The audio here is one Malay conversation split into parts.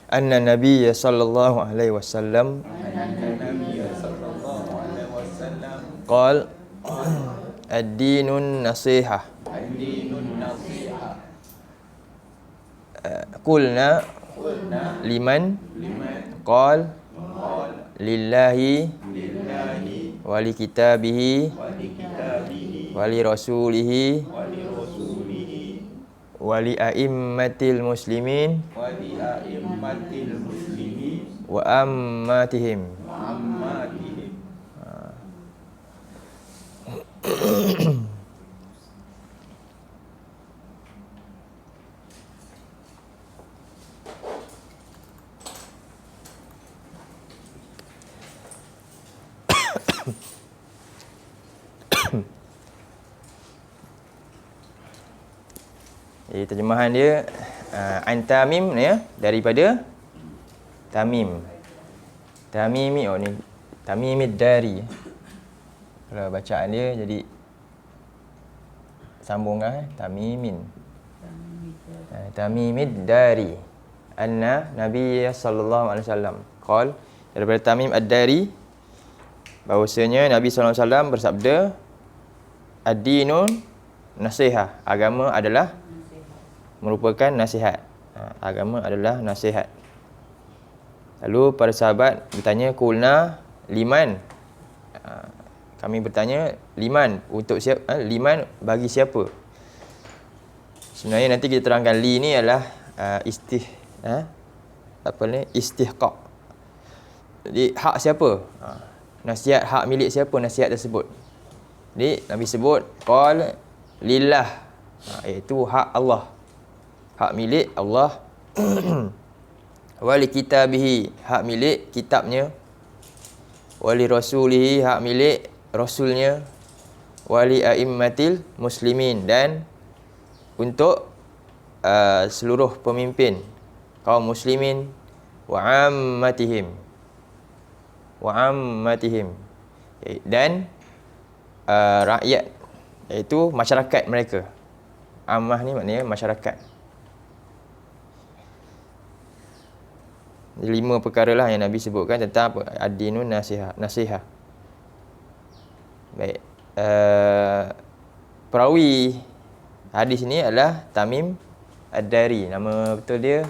anna Nabiy sallallahu alaihi wasallam qala ad-dinun nasihah. Qulna liman qala lillahi wa li kitabihi wa li rasulihi wa li a'immatil muslimin wa ammatihim. Jadi terjemahan dia an Tamim ya, daripada Tamim. Tamimi, oh ni Tamimid Dari. Kalau bacaan dia jadi sambungkan Tamimin. Tamimid Dari. Anna Nabiy sallallahu alaihi wasallam qala, daripada Tamim Ad-Dari bahwasanya Nabi sallallahu alaihi wasallam bersabda, ad-dinun nasihah, agama adalah merupakan nasihat. Agama adalah nasihat. Lalu para sahabat bertanya, qulna liman. Kami bertanya, liman untuk siapa? Liman bagi siapa? Sebenarnya nanti kita terangkan li ni adalah istihqaq. Jadi hak siapa? Nasihat, hak milik siapa nasihat tersebut? Jadi Nabi sebut qala lillah, iaitu hak Allah, hak milik Allah. Wali kitabihi, hak milik kitabnya. Wali rasulihi, hak milik rasulnya. Wali a'immatil muslimin, dan untuk seluruh pemimpin kaum muslimin. Wa ammatihim, dan rakyat, iaitu masyarakat mereka. Ammah ni maknanya masyarakat. 5 perkara lah yang Nabi sebutkan tentang apa? Ad-dinun nasihah. Baik. Perawi hadis ni adalah Tamim Ad-Dari. Nama betul dia,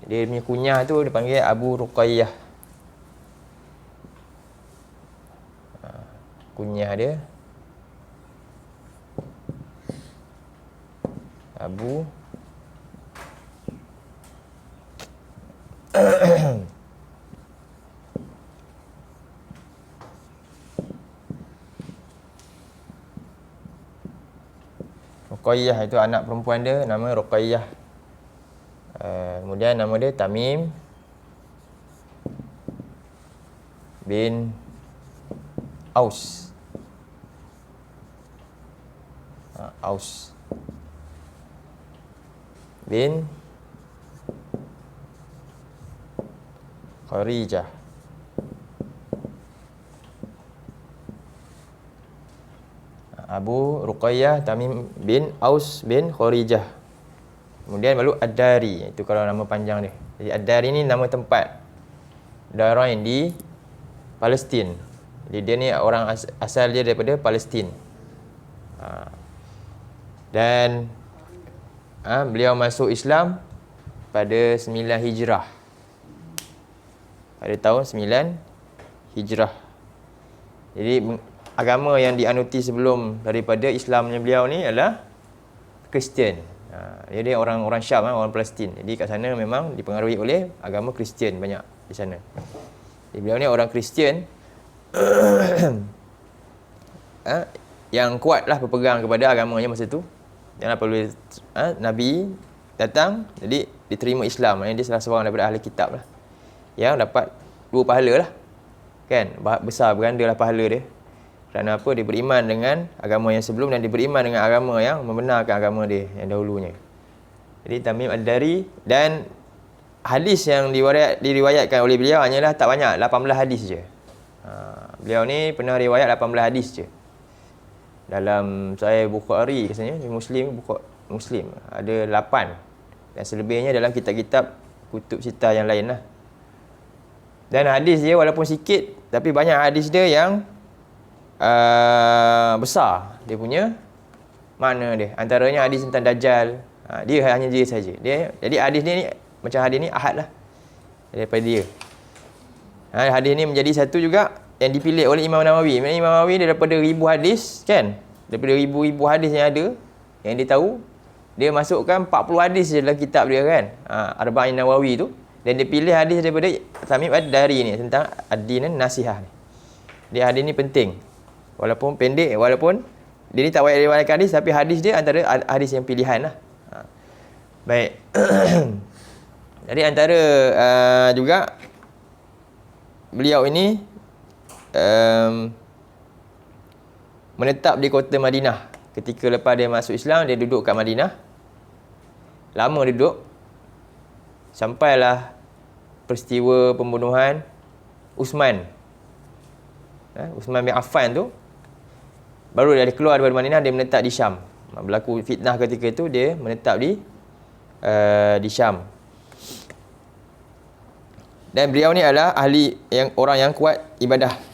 dia punya kunyah tu dipanggil Abu Ruqayyah. Kunyah dia Abu Ruqayyah, itu anak perempuan dia, nama Ruqayyah. Kemudian nama dia Tamim bin Aus. Aus bin Kharijah. Abu Ruqayyah Tamim bin Aus bin Kharijah. Kemudian baru Ad-Dari, itu kalau nama panjang dia. Jadi Ad-Dari ni nama tempat Darain di Palestin. Jadi dia ni orang asal dia daripada Palestin. Dan beliau masuk Islam pada 9 Hijrah. Pada tahun 9 Hijrah. Jadi agama yang dianuti sebelum daripada Islamnya beliau ni adalah Kristian. Dia orang Syam, orang Palestin. Jadi kat sana memang dipengaruhi oleh agama Kristian banyak di sana. Jadi beliau ni orang Kristian yang kuatlah berpegang kepada agamanya masa tu. Jangan perlu Nabi datang, jadi diterima Islam. Maksudnya dia salah seorang daripada ahli kitab lah, yang dapat 2 pahala lah, kan? Besar berganda lah pahala dia. Kerana apa? Dia beriman dengan agama yang sebelum dan dia beriman dengan agama yang membenarkan agama dia yang dahulunya. Jadi Tamim Ad-Dari, dan hadis yang diriwayatkan oleh beliau hanyalah tak banyak, 18 hadis je. Beliau ni pernah riwayat 18 hadis je. Dalam Sahih Bukhari, katanya Muslim, Muslim. Ada 8. Dan selebihnya dalam kitab-kitab kutub sitah yang lain lah. Dan hadis dia walaupun sikit, tapi banyak hadis dia yang besar. Dia punya makna dia. Antaranya hadis tentang Dajjal. Dia hanya dia saja. Jadi hadis dia ni, macam hadis ni ahad lah daripada dia. Hadis ni menjadi satu juga yang dipilih oleh Imam Nawawi. Imam Nawawi dia daripada ribu hadis kan, daripada ribu-ribu hadis yang ada, yang dia tahu, dia masukkan 40 hadis je dalam kitab dia kan, Arba'in Nawawi tu. Dan dia pilih hadis daripada Tamim Ad-Dari ni tentang ad-din nasihah ni. Dia hadis ni penting. Walaupun pendek, walaupun dia ni tak banyak riwayatkan hadis, tapi hadis dia antara hadis yang pilihan lah. Baik. Jadi antara juga beliau ini menetap di kota Madinah. Ketika lepas dia masuk Islam, dia duduk kat Madinah. Lama duduk. Sampailah peristiwa pembunuhan Uthman. Uthman bin Affan tu. Baru dia keluar daripada Madinah, dia menetap di Syam. Berlaku fitnah ketika itu, dia menetap di Syam. Dan beliau ni adalah ahli, orang yang kuat ibadah.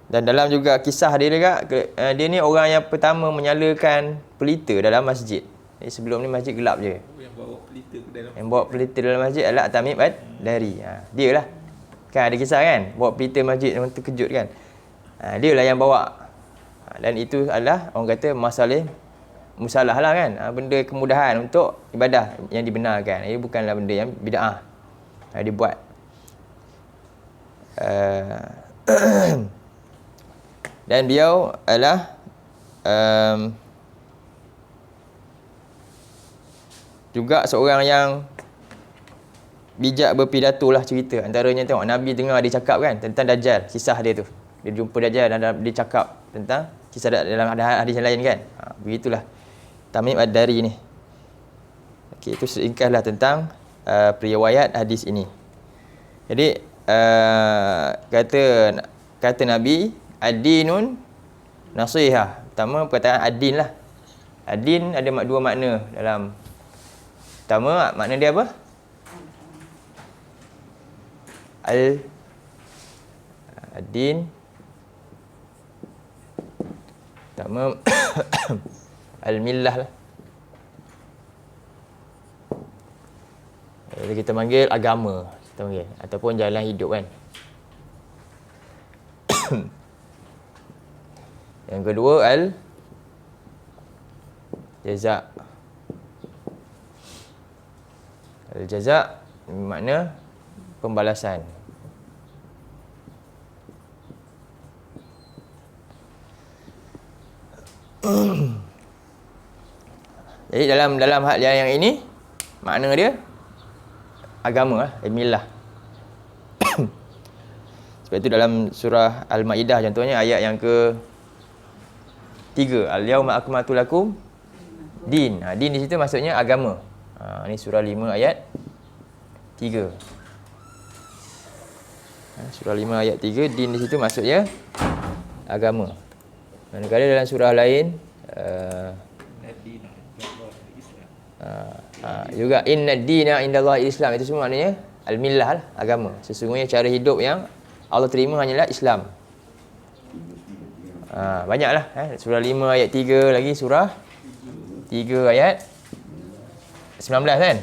Dan dalam juga kisah dia juga, dia ni orang yang pertama menyalakan pelita dalam masjid. Jadi sebelum ni masjid gelap je. Yang bawa pelita dalam masjid adalah Tamim Ad-Dari. Dia lah. Kan ada kisah kan, bawa pelita masjid, orang terkejut kan. Dia lah yang bawa. Dan itu adalah orang kata musalah lah kan, benda kemudahan untuk ibadah yang dibenarkan. Ia bukanlah benda yang bid'ah dibuat. Dan beliau adalah juga seorang yang bijak berpidato lah cerita. Antaranya tengok Nabi dengar dia cakap kan tentang Dajjal, kisah dia tu. Dia jumpa Dajjal dan dia cakap tentang kisah dalam hadis yang lain kan. Begitulah Tamim Ad-Dari ni. Okey, itu seringkaslah tentang periwayat hadis ini. Jadi kata Nabi, ad-dinun nasihah. Pertama perkataan ad-din lah. Ad-din ada dua makna dalam. Pertama makna dia apa? Ad-din. Pertama al-millah lah. Jadi kita panggil agama, kita panggil, ataupun jalan hidup kan. Yang kedua al-jaza. Al-jaza bermakna pembalasan. Jadi dalam hal yang ini, makna dia agama lah, millah. Sebab itu dalam surah Al-Maidah contohnya ayat yang ke-3, al-yauma akmaltu lakum din. Din di situ maksudnya agama. Ini surah 5 ayat 3. Surah 5 ayat 3, din di situ maksudnya agama. Manakala dalam surah lain juga inna dina indallahi Islam, itu semua maknanya al-millah lah, agama. Sesungguhnya cara hidup yang Allah terima hanyalah Islam. Banyaklah surah 5 ayat 3 lagi, surah 3 ayat 19 kan.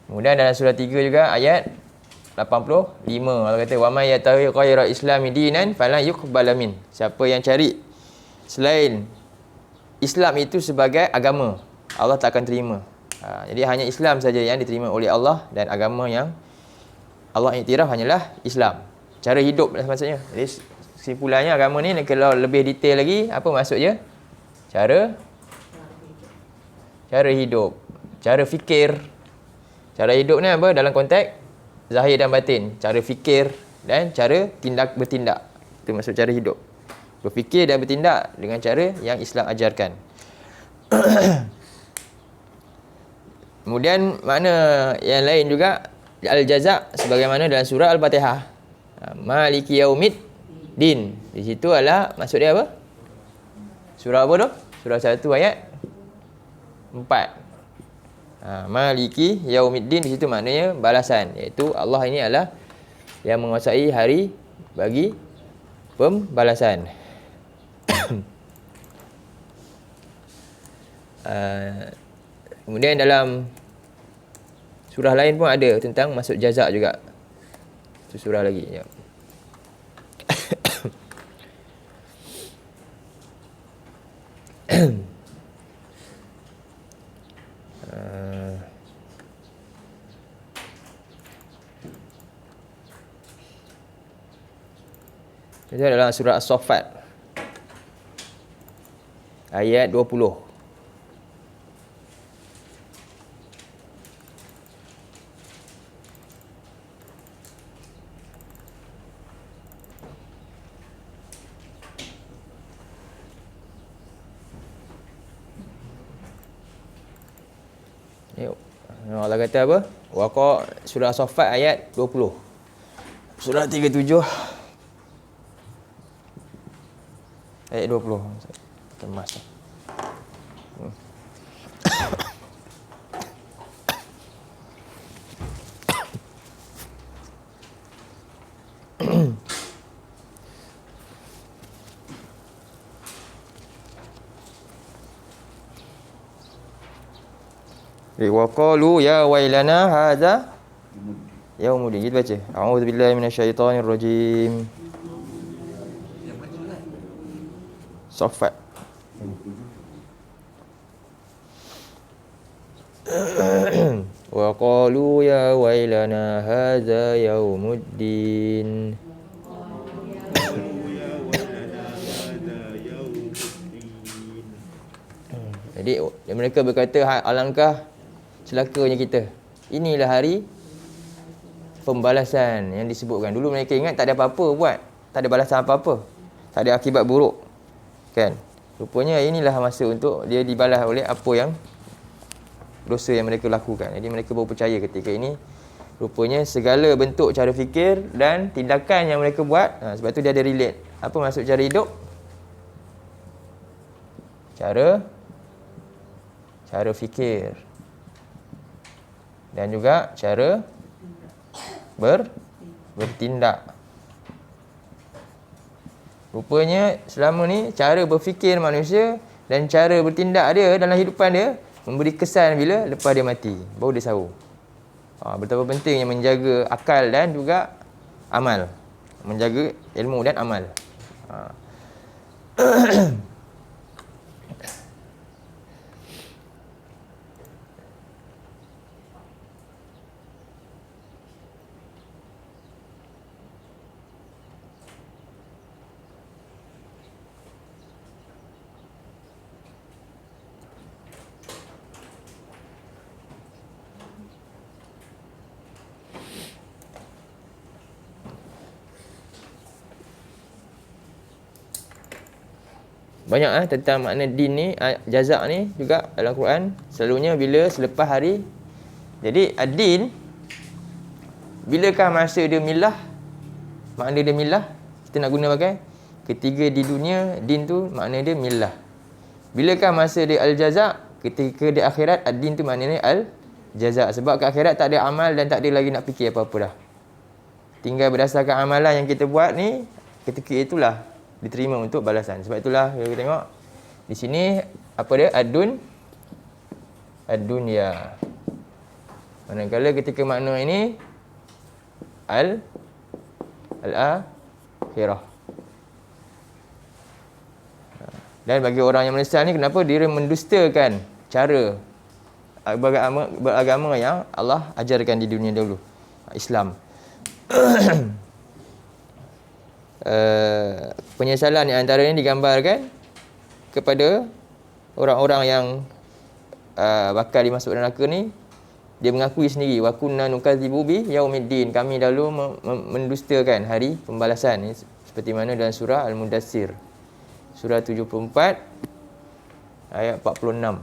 Kemudian dalam surah 3 juga ayat 85, Allah kata wa may yatawi ghaira islami dinan falan yuqbala min. Siapa yang cari selain Islam itu sebagai agama, Allah tak akan terima. Jadi hanya Islam saja yang diterima oleh Allah, dan agama yang Allah iktiraf hanyalah Islam. Cara hidup lah maksudnya. Jadi kesimpulannya agama ni kalau lebih detail lagi, apa maksudnya? Cara hidup, cara fikir. Cara hidup ni apa? Dalam konteks zahir dan batin. Cara fikir dan cara bertindak. Itu maksud cara hidup. Berfikir dan bertindak dengan cara yang Islam ajarkan. Kemudian makna yang lain juga al-jaza sebagaimana dalam surah Al-Fatihah. Maliki yaumid Din. Di situ adalah maksud dia apa? Surah apa tu? Surah 1 ayat 4. Maliki yaumiddin, di situ maknanya balasan, iaitu Allah ini adalah yang menguasai hari bagi pembalasan. Kemudian dalam surah lain pun ada tentang masuk jazak juga. Itu surah lagi. Ya. Itu adalah surah As-Saffat ayat 20. Allah kata apa? Surah As-Saffat ayat 20. Surah 37 ayat 20. Kemas. Wa qalu ya wailana hadza yaumuddin. Kita baca. A'udzubillahi minasyaitonirrajim. Saffat. Wa qalu ya wailana hadza yaumuddin. Jadi mereka berkata, alangkah celakanya kita. Inilah hari pembalasan yang disebutkan. Dulu mereka ingat tak ada apa-apa buat, tak ada balasan apa-apa, tak ada akibat buruk, kan? Rupanya inilah masa untuk dia dibalas oleh apa yang dosa yang mereka lakukan. Jadi mereka baru percaya ketika ini rupanya segala bentuk cara fikir dan tindakan yang mereka buat, sebab tu dia ada relate. Apa maksud cara hidup? Cara fikir dan juga cara bertindak. Rupanya selama ni cara berfikir manusia dan cara bertindak dia dalam hidupan dia memberi kesan bila lepas dia mati, baru dia sahur. Betapa pentingnya menjaga akal dan juga amal. Menjaga ilmu dan amal. Banyak tentang makna din ni, jazak ni juga dalam Quran. Selalunya bila selepas hari. Jadi ad-din, bilakah masa dia milah? Makna dia milah, kita nak guna pakai ketiga di dunia, din tu makna dia milah. Bilakah masa dia al-jazak? Ketika di akhirat, ad-din tu maknanya al-jazak. Sebab ke akhirat tak ada amal dan tak ada lagi nak fikir apa-apa dah. Tinggal berdasarkan amalan yang kita buat ni, ketika itulah diterima untuk balasan. Sebab itulah kita tengok di sini apa dia? Ad-dunya. Manakala ketika makna ini al-akhirah. Dan bagi orang yang menyesal ni, kenapa dia mendustakan cara beragama yang Allah ajarkan di dunia dahulu, Islam. Penyesalan yang antaranya digambarkan kepada orang-orang yang bakal dimasuk neraka ni. Dia mengakui sendiri, wa kunna nukadzibu bi yaumiddin, kami dahulu mendustakan hari pembalasan. Seperti mana dalam surah Al-Mudassir, surah 74 ayat 46.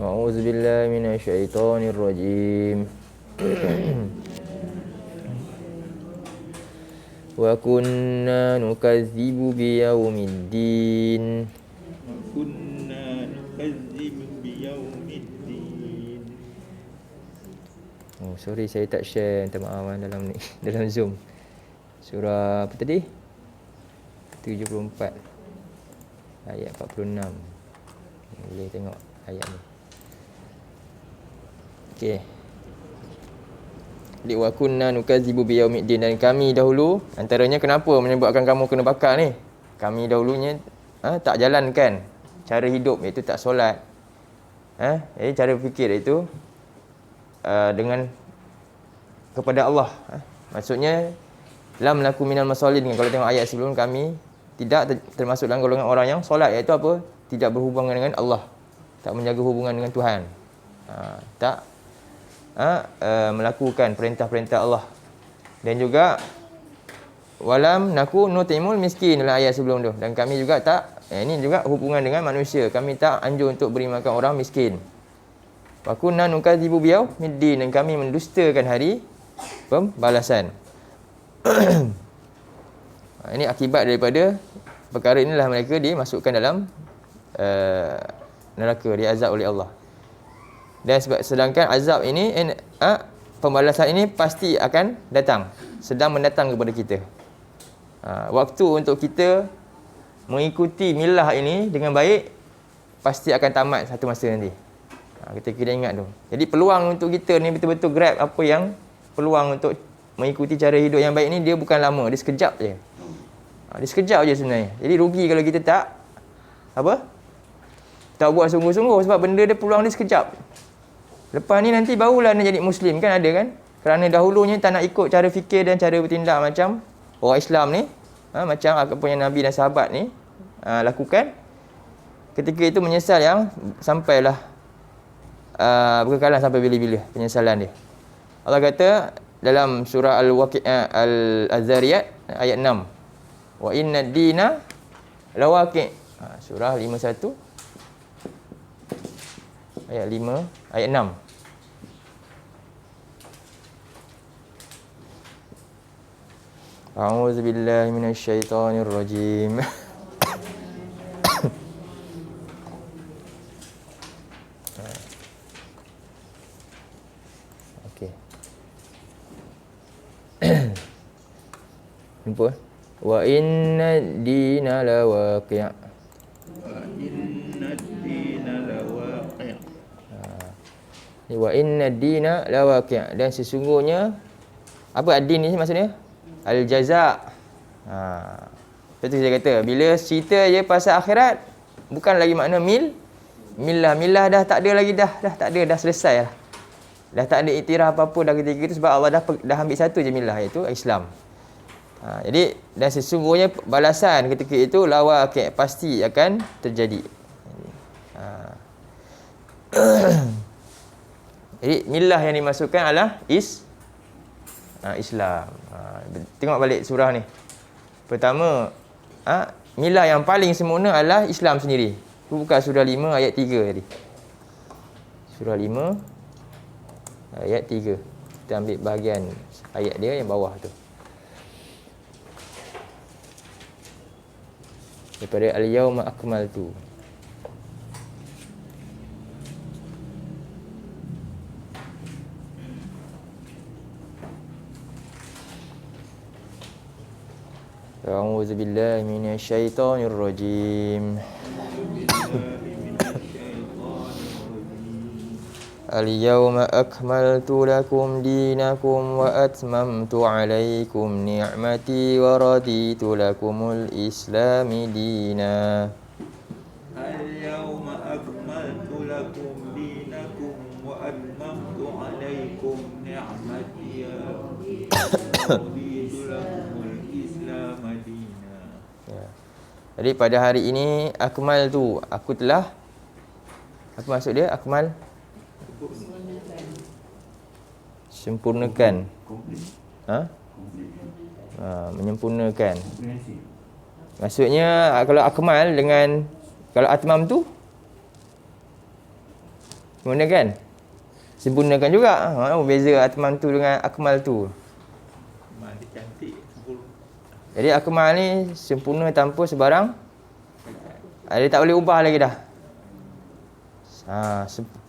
A'udzu billahi minasyaitonir rajim. Wa kunna nukadzibu biyaumiddin. Wa kunna nukadzibu biyaumiddin. Oh, sorry saya tak share, minta maaf dalam ni dalam Zoom. Surah apa tadi? 74 ayat 46. Boleh tengok ayat ni. Okey. Li wa kunna nukadzibu biyaumiddin, dan kami dahulu, antaranya kenapa menyebabkan kamu kena bakar ni? Kami dahulunya tak jalankan cara hidup, iaitu tak solat. Jadi cara fikir itu dengan kepada Allah. Maksudnya lam laku minal masallin. Kalau tengok ayat sebelum, kami tidak termasuk dalam golongan orang yang solat, iaitu apa? Tidak berhubungan dengan Allah, tak menjaga hubungan dengan Tuhan, tak melakukan perintah-perintah Allah. Dan juga walam naku nutimul miskin dalam ayat sebelum tu. Dan kami juga tak, ini juga hubungan dengan manusia, kami tak anjur untuk beri makan orang miskin. Wa kunna nukadzibu biyaumiddin, dan kami mendustakan hari pembalasan. Ini akibat daripada perkara inilah mereka dimasukkan dalam neraka, diazab oleh Allah. Dan sedangkan azab ini, pembalasan ini pasti akan datang, sedang mendatang kepada kita. Waktu untuk kita mengikuti milah ini dengan baik pasti akan tamat satu masa nanti. Kita kena ingat tu. Jadi peluang untuk kita ni betul-betul grab apa yang peluang untuk mengikuti cara hidup yang baik ni, dia bukan lama, dia sekejap je. Dia sekejap je sebenarnya. Jadi rugi kalau kita tak buat sungguh-sungguh, sebab benda dia, peluang dia sekejap. Lepas ni nanti barulah nak jadi Muslim, kan ada kan? Kerana dahulunya tak nak ikut cara fikir dan cara bertindak macam orang Islam ni, macam apa yang Nabi dan sahabat ni lakukan. Ketika itu menyesal yang sampailah berkekalan sampai bila-bila penyesalan dia. Allah kata dalam surah Al-Zariyat ayat 6, wa inna ad-dina lawaqi'. Surah 51 ayat 5 ayat 6. A'udzu billahi minasyaitonir rajim. Okey. Jumpa. Wa inna ad-dina lawaqi'. Wa inna ad-dina lawaqi'. Wa inna ad-dina lawaqi', dan sesungguhnya apa ad-din ni maksudnya? Al-jaza'. Betul saya kata, bila cerita je pasal akhirat, bukan lagi makna milah dah tak ada lagi, dah tak ada, dah selesai lah. Dah tak ada iktiraf apa-apa dah ketika itu, sebab Allah dah ambil satu je milah, iaitu Islam. Jadi dan sesungguhnya balasan ketika itu lawaqi', pasti akan terjadi. Jadi milah yang dimasukkan adalah Islam. Tengok balik surah ni. Pertama, milah yang paling sempurna adalah Islam sendiri. Buka surah 5 ayat 3 tadi. Surah 5 ayat 3. Kita ambil bahagian ayat dia yang bawah tu. Daripada al-yawma akmaltu. A'udzu billahi minasyaitonir rajim. Al-yawma akmaltu lakum dinakum wa atmamtu 'alaikum ni'mati wa raditu lakumul islami dina. Al-yawma akmaltu dinakum wa atmamtu alaikum ni'mati wa raditu lakumul Islam madina. Ya. Jadi pada hari ini akmal tu aku telah, apa maksud dia akmal? Sempurnakan. Ha? Menyempurnakan. Maksudnya kalau akmal dengan, kalau atmam tu sempurnakan. Sempurnakan juga. Beza atmam tu dengan akmal tu. Mak dia cantik sempurna. Jadi akmal ni sempurna tanpa sebarang. Dia tak boleh ubah lagi dah.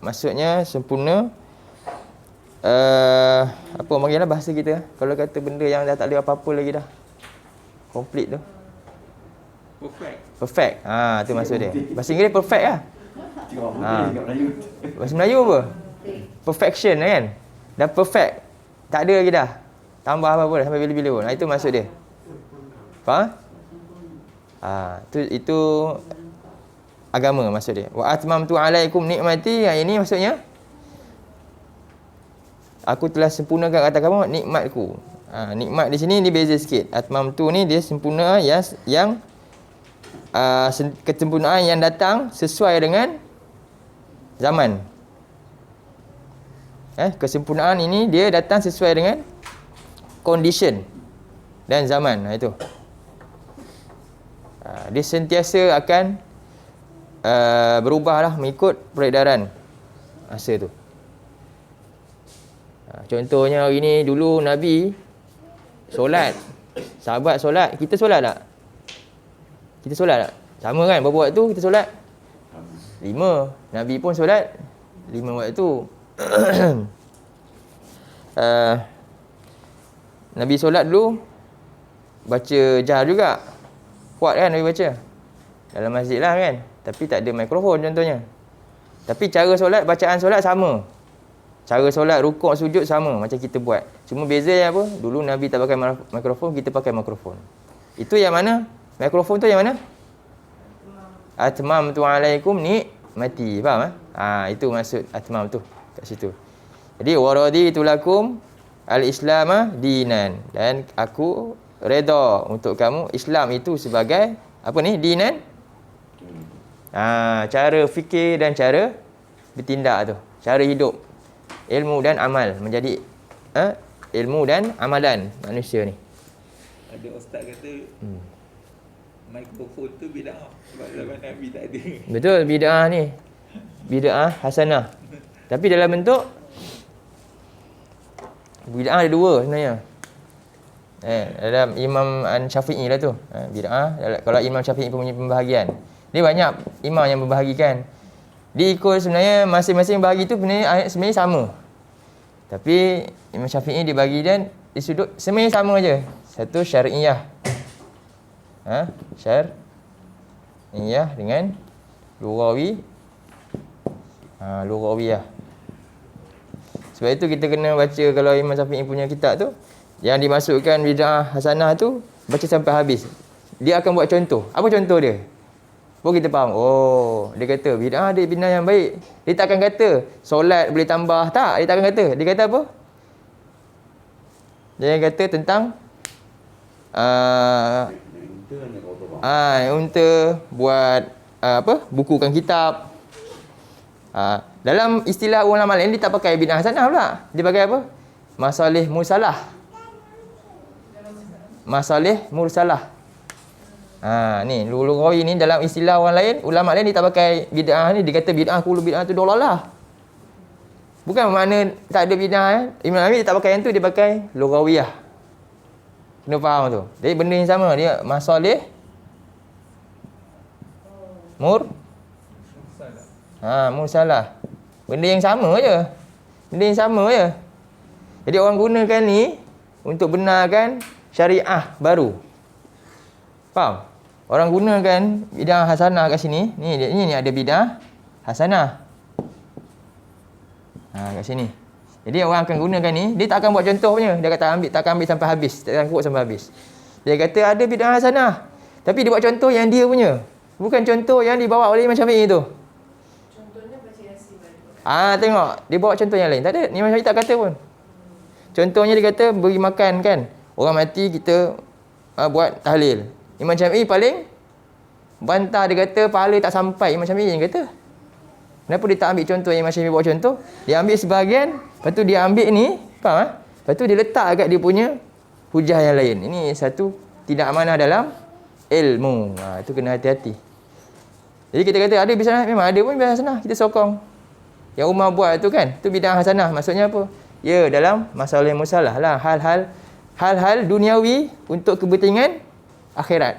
Maksudnya sempurna. Apa orang panggil lah bahasa kita, kalau kata benda yang dah tak ada apa-apa lagi dah, complete tu, perfect. Tu maksud dia. Bahasa Inggeris perfect lah. Bahasa Melayu apa? Perfection kan. Dah perfect, tak ada lagi dah, tambah apa-apa dah sampai bila-bila pun. Itu maksud dia. Faham? Itu agama maksud dia. Wa atmamtu alaikum nikmati. Yang ini maksudnya aku telah sempurnakan atas kamu nikmatku. Nikmat di sini dia beza sikit. Atmamtu ni dia sempurna yang kesempurnaan yang datang sesuai dengan zaman. Kesempurnaan ini dia datang sesuai dengan condition dan zaman. Itu. Dia sentiasa akan berubahlah mengikut peredaran masa tu. Contohnya hari ni, dulu Nabi solat, sahabat solat, kita solat tak? Kita solat tak? Sama kan, berapa waktu kita solat? 5. Nabi pun solat 5 waktu. Nabi solat dulu baca jahar juga. Kuat kan Nabi baca? Dalam masjid lah kan. Tapi tak ada mikrofon contohnya. Tapi cara solat, bacaan solat sama. Cara solat, rukuk, sujud sama macam kita buat. Cuma beza yang apa? Dulu Nabi tak pakai mikrofon, kita pakai mikrofon. Itu yang mana? Mikrofon tu yang mana? Atmamtu alaikum nikmati. Faham? Itu maksud atmam tu kat situ. Jadi waraditu lakum al-Islam dinan, dan aku redha untuk kamu Islam itu sebagai apa ni? Dinan. Cara fikir dan cara bertindak tu, cara hidup. Ilmu dan amal menjadi ilmu dan amalan manusia ni. Ada ustaz kata mikrofon tu bid'ah sebab zaman Nabi tak ada. Betul, bid'ah ni. Bid'ah hasanah. Tapi dalam bentuk bid'ah ada dua sebenarnya. Dalam Imam Syafi'i lah tu. Bid'ah kalau Imam Syafi'i punya pembahagian. Dia banyak imam yang membahagikan. Dia ikut sebenarnya masing-masing bahagi tu sebenarnya sama. Tapi Imam Syafi'i dia bagi dan di sudut sebenarnya sama aja. Satu syar'iyah. Syar'iyah dengan lughawi. Lughawiyah. Sebab itu kita kena baca kalau Imam Syafi'i punya kitab tu, yang dimasukkan bid'ah hasanah tu, baca sampai habis. Dia akan buat contoh. Apa contoh dia? Baru kita faham. Oh, dia kata bid'ah dia bid'ah yang baik. Dia tak akan kata solat boleh tambah. Tak, dia tak akan kata. Dia kata apa? Dia akan kata tentang unta buat bukukan kitab. Dalam istilah ulama lain dia tak pakai bid'ah hasanah pula. Dia pakai apa? Masalih mursalah. Masalih mursalah. Ni lughawi ni dalam istilah orang lain, ulama lain dia tak pakai bid'ah ni, dia kata bid'ah kullu bid'ah tu dolalah. Bukan makna tak ada bid'ah. Imam Nawawi dia tak pakai yang tu, dia pakai lughawiyah. Kena faham tu. Jadi benda yang sama, dia masalih mursalah. Benda yang sama je. Benda yang sama je. Jadi orang gunakan ni untuk benarkan syariah baru. Faham? Orang gunakan bid'ah hasanah kat sini. Ni ada bid'ah hasanah. Kat sini. Jadi orang akan gunakan ni, dia tak akan buat contoh punya. Dia kata tak akan ambil sampai habis, tak akan quote sampai habis. Dia kata ada bid'ah hasanah. Tapi dia buat contoh yang dia punya. Bukan contoh yang dibawa oleh Imam Syafi'i tu. Contohnya baca Yasin. Tengok, dia bawa contoh yang lain. Tak ada, Imam Syafi'i tak kata pun. Contohnya dia kata beri makan kan. Orang mati kita buat tahlil. Imam Syafi'i paling bantah, dia kata pahala tak sampai. Imam Syafi'i yang kata. Kenapa dia tak ambil contoh yang Imam Syafi'i bawa contoh? Dia ambil sebahagian, lepas tu dia ambil ni, faham? Lepas tu dia letak kat dia punya hujah yang lain. Ini satu tidak amanah dalam ilmu. Itu kena hati-hati. Jadi kita kata ada biasa, memang ada pun biasa hasanah, kita sokong. Yang Umar buat tu kan, tu bid'ah hasanah. Maksudnya apa? Ya, dalam masalah yang musalah lah, hal-hal duniawi untuk kepentingan akhirat.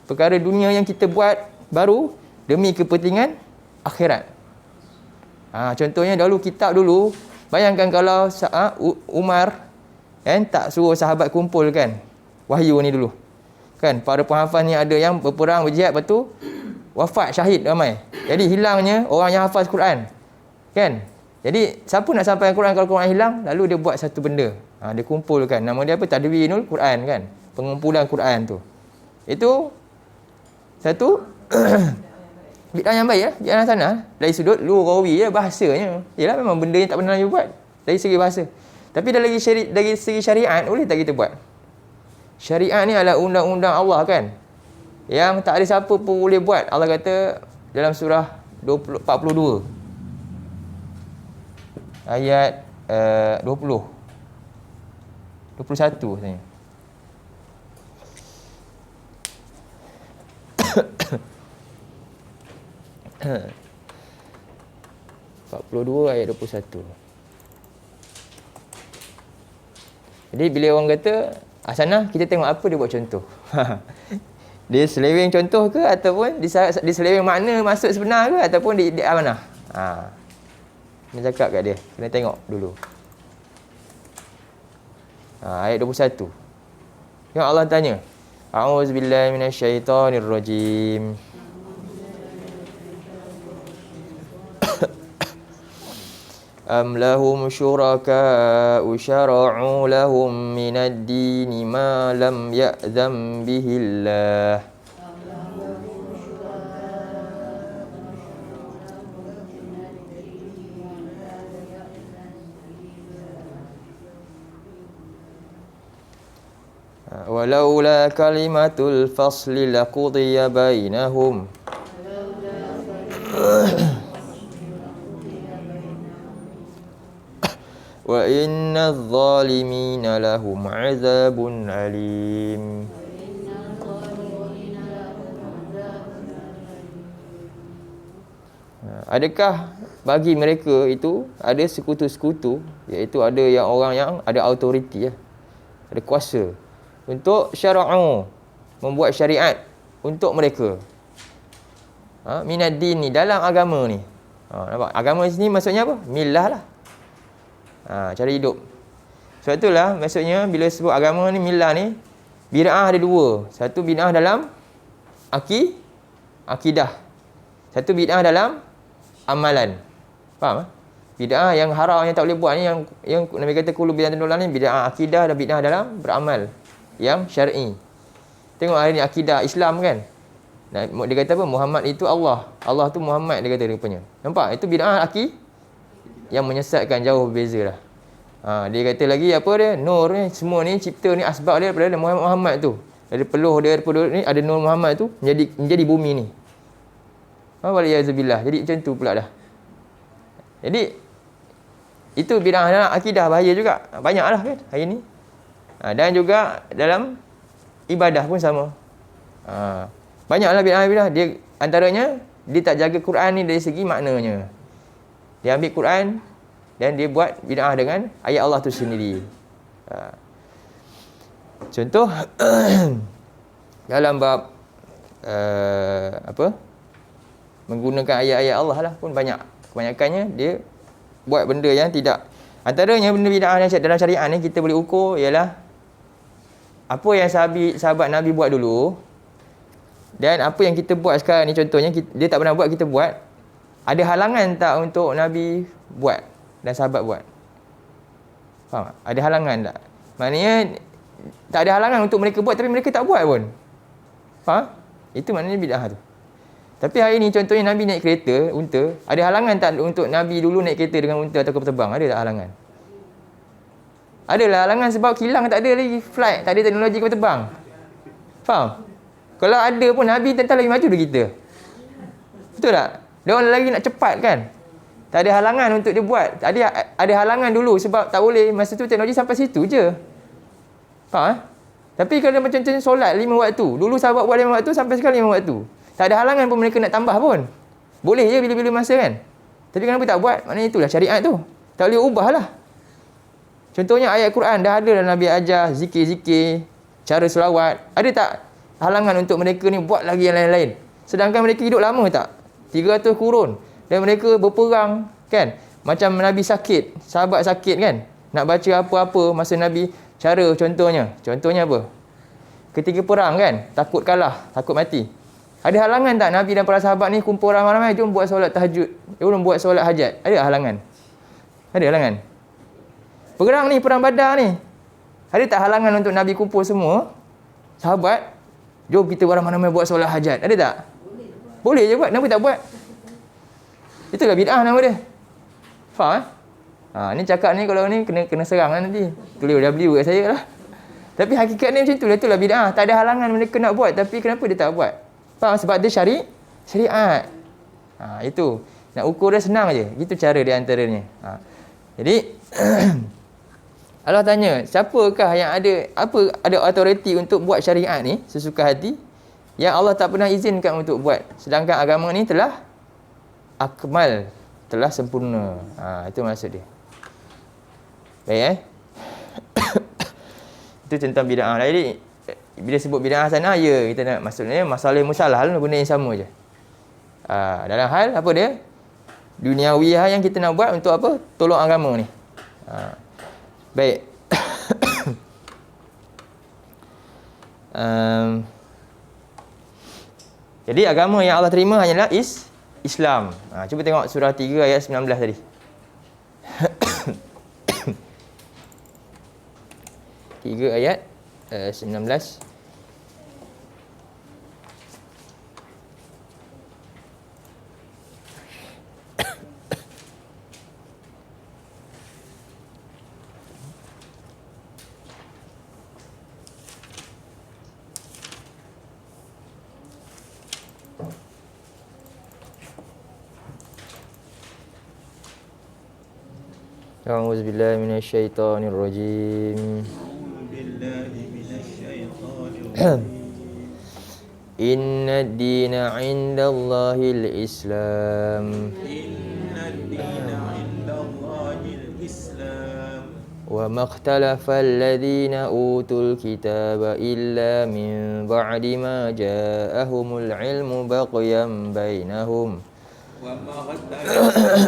Perkara dunia yang kita buat baru demi kepentingan akhirat. Contohnya dulu kitab dulu, bayangkan kalau Umar kan tak suruh sahabat kumpulkan wahyu ni dulu. Kan para penghafaz ni ada yang berperang berjihad, lepas tu wafat syahid ramai. Jadi hilangnya orang yang hafaz Quran. Kan? Jadi siapa nak sampai Quran kalau Quran hilang? Lalu dia buat satu benda. Dia kumpulkan. Nama dia apa? Tadwinul Quran kan. Pengumpulan Quran tu. Itu satu bid'ah yang baik ya. Bid'ah hasanah dari sudut lughawi ya, bahasanya. Yalah memang benda yang tak pernah Nabi buat dari segi bahasa. Tapi dari segi syariat boleh tak kita buat? Syariat ni adalah undang-undang Allah kan. Yang tak ada siapa pun boleh buat. Allah kata dalam surah 42 ayat 21 katanya. ayat 21. Jadi bila orang kata hasanah, kita tengok apa dia buat contoh. Dia seleweng contoh ke, ataupun dia seleweng makna maksud sebenar ke, ataupun dia amanah. Dia cakap kat dia, kena tengok dulu. Ayat 21. Tengok Allah tanya. A'udzubillahi minasyaitonirrajim. Am lahum syuraka'u syara'u lahum minad dini ma lam ya'zam bihillah. Walaula kalimatul fasli laqudiya bainahum. Wa inna adh-dhalimina lahum 'adzabun alim. Adakah bagi mereka itu ada sekutu-sekutu, iaitu ada yang orang yang ada autoriti ada kuasa untuk syara'u, membuat syariat untuk mereka. Minad din ni dalam agama ni. Nampak? Agama sini maksudnya apa? Millah lah. Cara hidup. Sebab itulah maksudnya bila sebut agama ni, millah ni, bid'ah ada dua. Satu bid'ah dalam akidah. Satu bid'ah dalam amalan. Faham? Bid'ah yang haram yang tak boleh buat ni, yang Nabi kata kullu bid'atin dalalah ni, bid'ah akidah dan bid'ah dalam beramal yang syar'i. Tengok hari ni akidah Islam kan. Dia kata apa? Muhammad itu Allah. Allah tu Muhammad, dia kata rupanya. Nampak? Itu bid'ah yang menyesatkan, jauh berbeza lah. Dia kata lagi apa dia? Nur ni, semua ni cipta ni asbab dia daripada Muhammad tu. Dari peluh dia, ni ada Nur Muhammad tu menjadi bumi ni. Waliyazubillah. Jadi macam tu pula dah. Jadi itu bid'ah dalam akidah, bahaya juga. Banyaklah kan hari ni. Dan juga dalam ibadah pun sama. Banyaklah bid'ah. Dia antaranya dia tak jaga Quran ni dari segi maknanya. Dia ambil Quran dan dia buat bid'ah dengan ayat Allah tu sendiri. Contoh dalam bab menggunakan ayat-ayat Allah lah pun banyak. Kebanyakannya dia buat benda yang tidak. Antaranya benda bid'ah dalam syariat ni kita boleh ukur ialah apa yang sahabat Nabi buat dulu dan apa yang kita buat sekarang ni. Contohnya dia tak pernah buat, kita buat. Ada halangan tak untuk Nabi buat dan sahabat buat? Faham tak? Ada halangan tak? Maknanya tak ada halangan untuk mereka buat tapi mereka tak buat pun. Faham? Itu maknanya bid'ah tu. Tapi hari ni contohnya Nabi naik kereta, unta. Ada halangan tak untuk Nabi dulu naik kereta dengan unta atau kapal terbang? Ada tak halangan? Adalah halangan sebab kilang tak ada lagi flight. Tak ada teknologi kapal terbang. Faham? Kalau ada pun Nabi tentu lagi maju dari kita. Betul tak? Dia orang lagi nak cepat kan? Tak ada halangan untuk dia buat. Ada halangan dulu sebab tak boleh. Masa tu teknologi sampai situ je. Faham? Tapi kalau macam contohnya solat 5 waktu. Dulu sahabat buat 5 waktu sampai sekarang 5 waktu. Tak ada halangan pun mereka nak tambah pun. Boleh je bila-bila masa kan. Tapi kenapa tak buat? Maknanya itulah syariat tu. Tak boleh ubah lah. Contohnya ayat Quran dah ada dalam Nabi ajar zikir-zikir, cara selawat. Ada tak halangan untuk mereka ni buat lagi yang lain-lain? Sedangkan mereka hidup lama tak? 300 kurun. Dan mereka berperang kan. Macam Nabi sakit, sahabat sakit kan. Nak baca apa-apa masa Nabi, cara contohnya. Contohnya apa? Ketika perang kan, takut kalah, takut mati. Ada halangan tak Nabi dan para sahabat ni kumpul ramai-ramai, jom buat solat tahajud, jom buat solat hajat? Ada halangan? Ada halangan? Perang ni, perang Badar ni. Ada tak halangan untuk Nabi kumpul semua sahabat, jom kita ramai-ramai buat solat hajat? Ada tak? Boleh je buat, kenapa tak buat? Itulah bid'ah nama dia. Faham? Ni cakap ni kalau ni kena serang lah nanti. Tulis W kat saya lah. Tapi hakikat ni macam tu lah, itulah bid'ah. Tak ada halangan mereka nak buat, tapi kenapa dia tak buat? Faham? Sebab dia syariat. Itu. Nak ukur dia senang je. Itu cara dia antaranya. Jadi Allah tanya, siapakah yang ada autoriti untuk buat syariat ni sesuka hati yang Allah tak pernah izinkan untuk buat. Sedangkan agama ni telah akmal, telah sempurna. Itu maksud dia. Baik Itu tentang bid'ah. Jadi bila sebut bid'ah sana, ya kita nak maksudnya masalah musalah lah, guna yang sama je. Dalam hal apa dia? Duniawiyah yang kita nak buat untuk apa? Tolong agama ni. Baik. Jadi agama yang Allah terima hanyalah Islam. Cuba tengok surah 3 ayat 19 tadi. Tiga ayat 19. أعوذ بالله من الشيطان الرجيم إن الدين عند الله الإسلام وما اختلف الذين أوتوا الكتاب إلا من بعد ما جاءهم العلم بغيا بينهم وما اختلف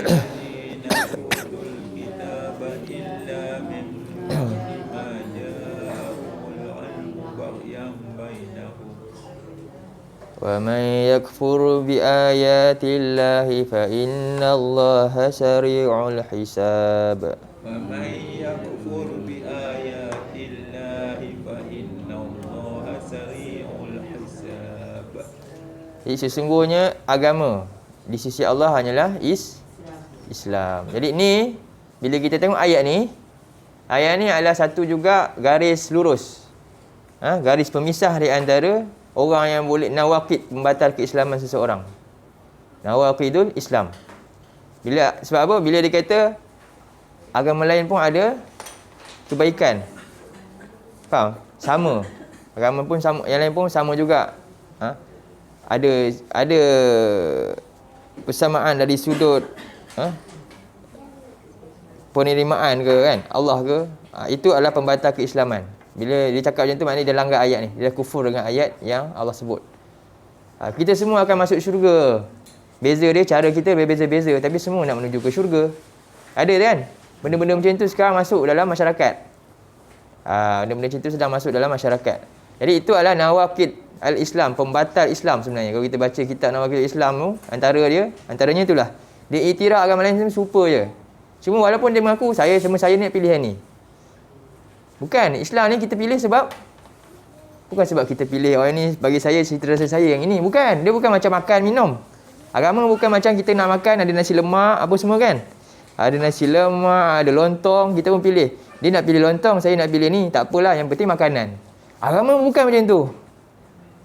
الذين أوتوا الكتاب إلا من بعد ما جاءهم العلم بغيا بينهم ومن يكفر بآيات الله فإن الله سريع الحساب ومن يكفر بآيات الله فإن الله سريع الحساب. Jadi sesungguhnya agama di sisi Allah hanyalah Islam. Jadi ni bila kita tengok ayat ni adalah satu juga garis lurus. Garis pemisah di antara orang yang boleh nawaqid, membatal keislaman seseorang. Nawaqidul Islam. Sebab apa? Bila dia kata agama lain pun ada kebaikan. Faham? Sama. Agama pun sama, yang lain pun sama juga. Ada persamaan dari sudut penerimaan ke kan, Allah ke, itu adalah pembatal keislaman. Bila dia cakap macam tu, maknanya dia langgar ayat ni, dia kufur dengan ayat yang Allah sebut. Kita semua akan masuk syurga. Beza dia, cara kita berbeza-beza, tapi semua nak menuju ke syurga. Ada kan? Benda-benda macam tu sekarang masuk dalam masyarakat. Benda-benda macam tu sedang masuk dalam masyarakat. Jadi itu adalah nawaqid al-Islam, pembatal Islam sebenarnya. Kalau kita baca kitab nawaqid Islam tu, antaranya itulah. Dia iktiraf agama lain semua serupa je. Cuma walaupun dia mengaku saya ni pilih yang ni. Bukan, Islam ni kita pilih sebab Bukan sebab kita pilih orang ni bagi saya cita rasa saya yang ini. Bukan. Dia bukan macam makan minum. Agama bukan macam kita nak makan ada nasi lemak apa semua kan. Ada nasi lemak, ada lontong, kita pun pilih. Dia nak pilih lontong, saya nak pilih ni. Tak apalah, yang penting makanan. Agama bukan macam tu.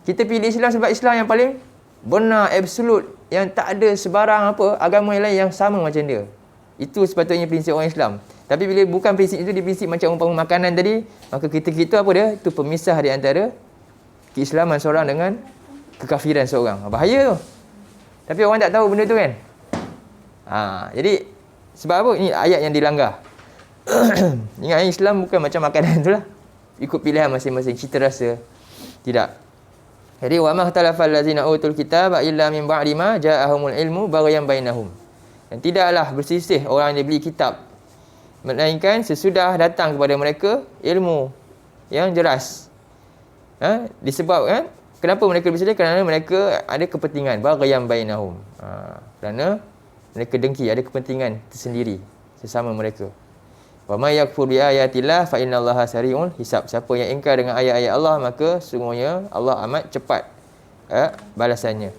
Kita pilih Islam sebab Islam yang paling benar, absolut. Yang tak ada sebarang apa, agama yang lain yang sama macam dia. Itu sepatutnya prinsip orang Islam. Tapi bila bukan prinsip itu, dia prinsip macam umpama makanan tadi, maka kita apa dia? Itu pemisah di antara keislaman seorang dengan kekafiran seorang. Bahaya tu. Tapi orang tak tahu benda tu kan. Jadi sebab apa? Ini ayat yang dilanggar. Ingat Islam bukan macam makanan tu lah. Ikut pilihan masing-masing, cita rasa. Tidak. Jadi wa mahtalafal ladzina utul kitab illa min ba'di ma ja'ahumul ilmu baghyan bainahum. Dan tidaklah bersisih orang yang diberi kitab melainkan sesudah datang kepada mereka ilmu yang jelas. Disebabkan kenapa mereka berselisih? Kerana mereka ada kepentingan baghyan bainahum. Kerana mereka dengki, ada kepentingan tersendiri sesama mereka. Wa may yakfur bi ayatillah fa innallaha sari'ul hisab. Siapa yang ingkar dengan ayat-ayat Allah, maka sungguhnya Allah amat cepat balasannya.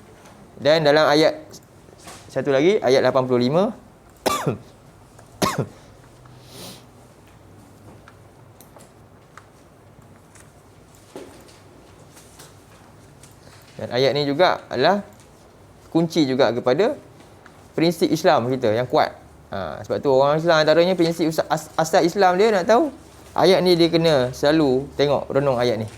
Dan dalam ayat satu lagi, ayat 85 dan ayat ni juga adalah kunci juga kepada prinsip Islam kita yang kuat. Sebab tu orang Islam antaranya prinsip asal Islam dia nak tahu. Ayat ni dia kena selalu tengok, renung ayat ni.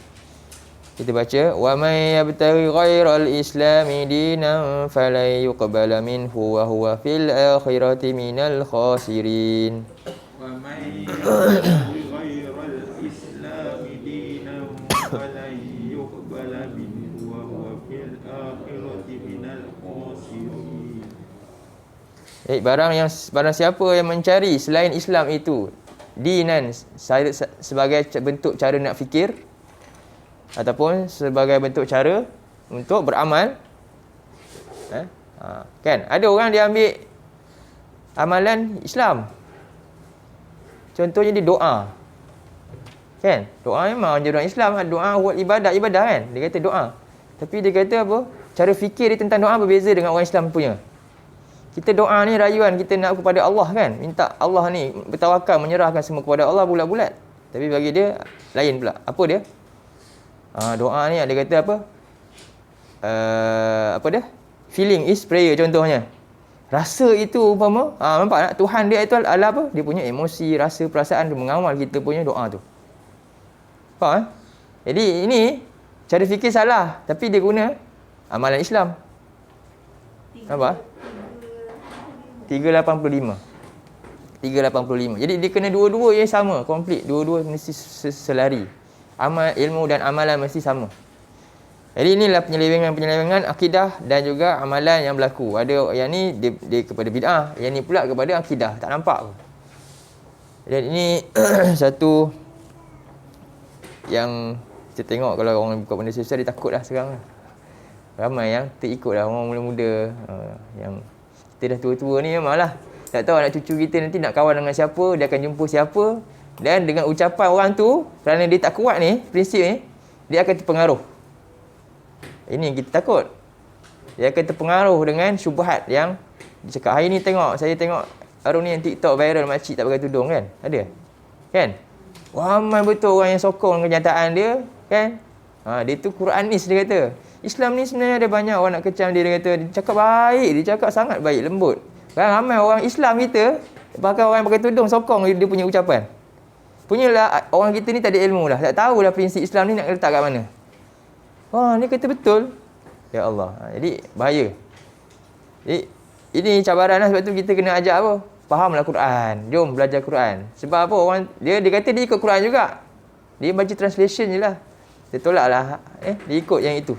Kita baca wa may yabtaghi ghairal islami dinan falan yuqbala minhu wa huwa fil akhirati minal khasirin. Wa may yabtaghi ghairal islami dinan falan yuqbala minhu wa huwa fil akhirati minal khasirin. Barang siapa yang mencari selain Islam itu dinan sebagai bentuk cara nak fikir ataupun sebagai bentuk cara untuk beramal, kan ada orang dia ambil amalan Islam, contohnya dia doa, kan doa memang anjuran Islam, doa buat ibadah kan, dia kata doa, tapi dia kata apa, cara fikir dia tentang doa berbeza dengan orang Islam punya. Kita doa ni rayuan kita nak kepada Allah kan, minta Allah ni bertawakal, menyerahkan semua kepada Allah bulat-bulat, tapi bagi dia lain pula. Apa dia? Doa ni dia kata apa? Apa dia? Feeling is prayer contohnya. Rasa itu umpama, nampak tak? Tuhan dia itu adalah apa? Dia punya emosi, rasa, perasaan, dia mengawal kita punya doa tu. Faham? Jadi ini cara fikir salah, tapi dia guna amalan Islam. Nampak? 385. Jadi dia kena dua-dua yang sama, komplit. Dua-dua mesti selari. Amal, ilmu dan amalan mesti sama. Jadi inilah penyelewengan akidah dan juga amalan yang berlaku. Ada yang ni dia kepada bid'ah, yang ni pula kepada akidah. Tak nampak pun. Dan ini satu yang kita tengok kalau orang buka benda sosial, dia takut dah sekarang. Ramai yang terikut dah, orang muda-muda. Yang kita dah tua-tua ni memanglah tak tahu anak cucu kita nanti nak kawan dengan siapa, dia akan jumpa siapa. Dan dengan ucapan orang tu, kerana dia tak kuat ni, prinsip ni, dia akan terpengaruh. Ini yang kita takut. Dia akan terpengaruh dengan syubhat yang dia cakap. Hari ni saya tengok hari ni yang TikTok viral makcik tak pakai tudung kan? Ada? Kan? Ramai betul orang yang sokong kenyataan dia, kan? Dia tu Quranis dia kata. Islam ni sebenarnya ada banyak orang nak kecam dia kata. Dia cakap baik, dia cakap sangat baik, lembut. Kan ramai orang Islam kita, bahkan orang yang pakai tudung sokong dia punya ucapan. Punyalah orang kita ni tak ada ilmu lah. Tak tahulah prinsip Islam ni nak letak kat mana. Ni kata betul. Ya Allah. Jadi bahaya. Jadi ini cabaran lah. Sebab tu kita kena ajak apa? Fahamlah Quran. Jom belajar Quran. Sebab apa? Orang dia kata dia ikut Quran juga. Dia baca translation je lah. Dia tolak lah. Dia ikut yang itu.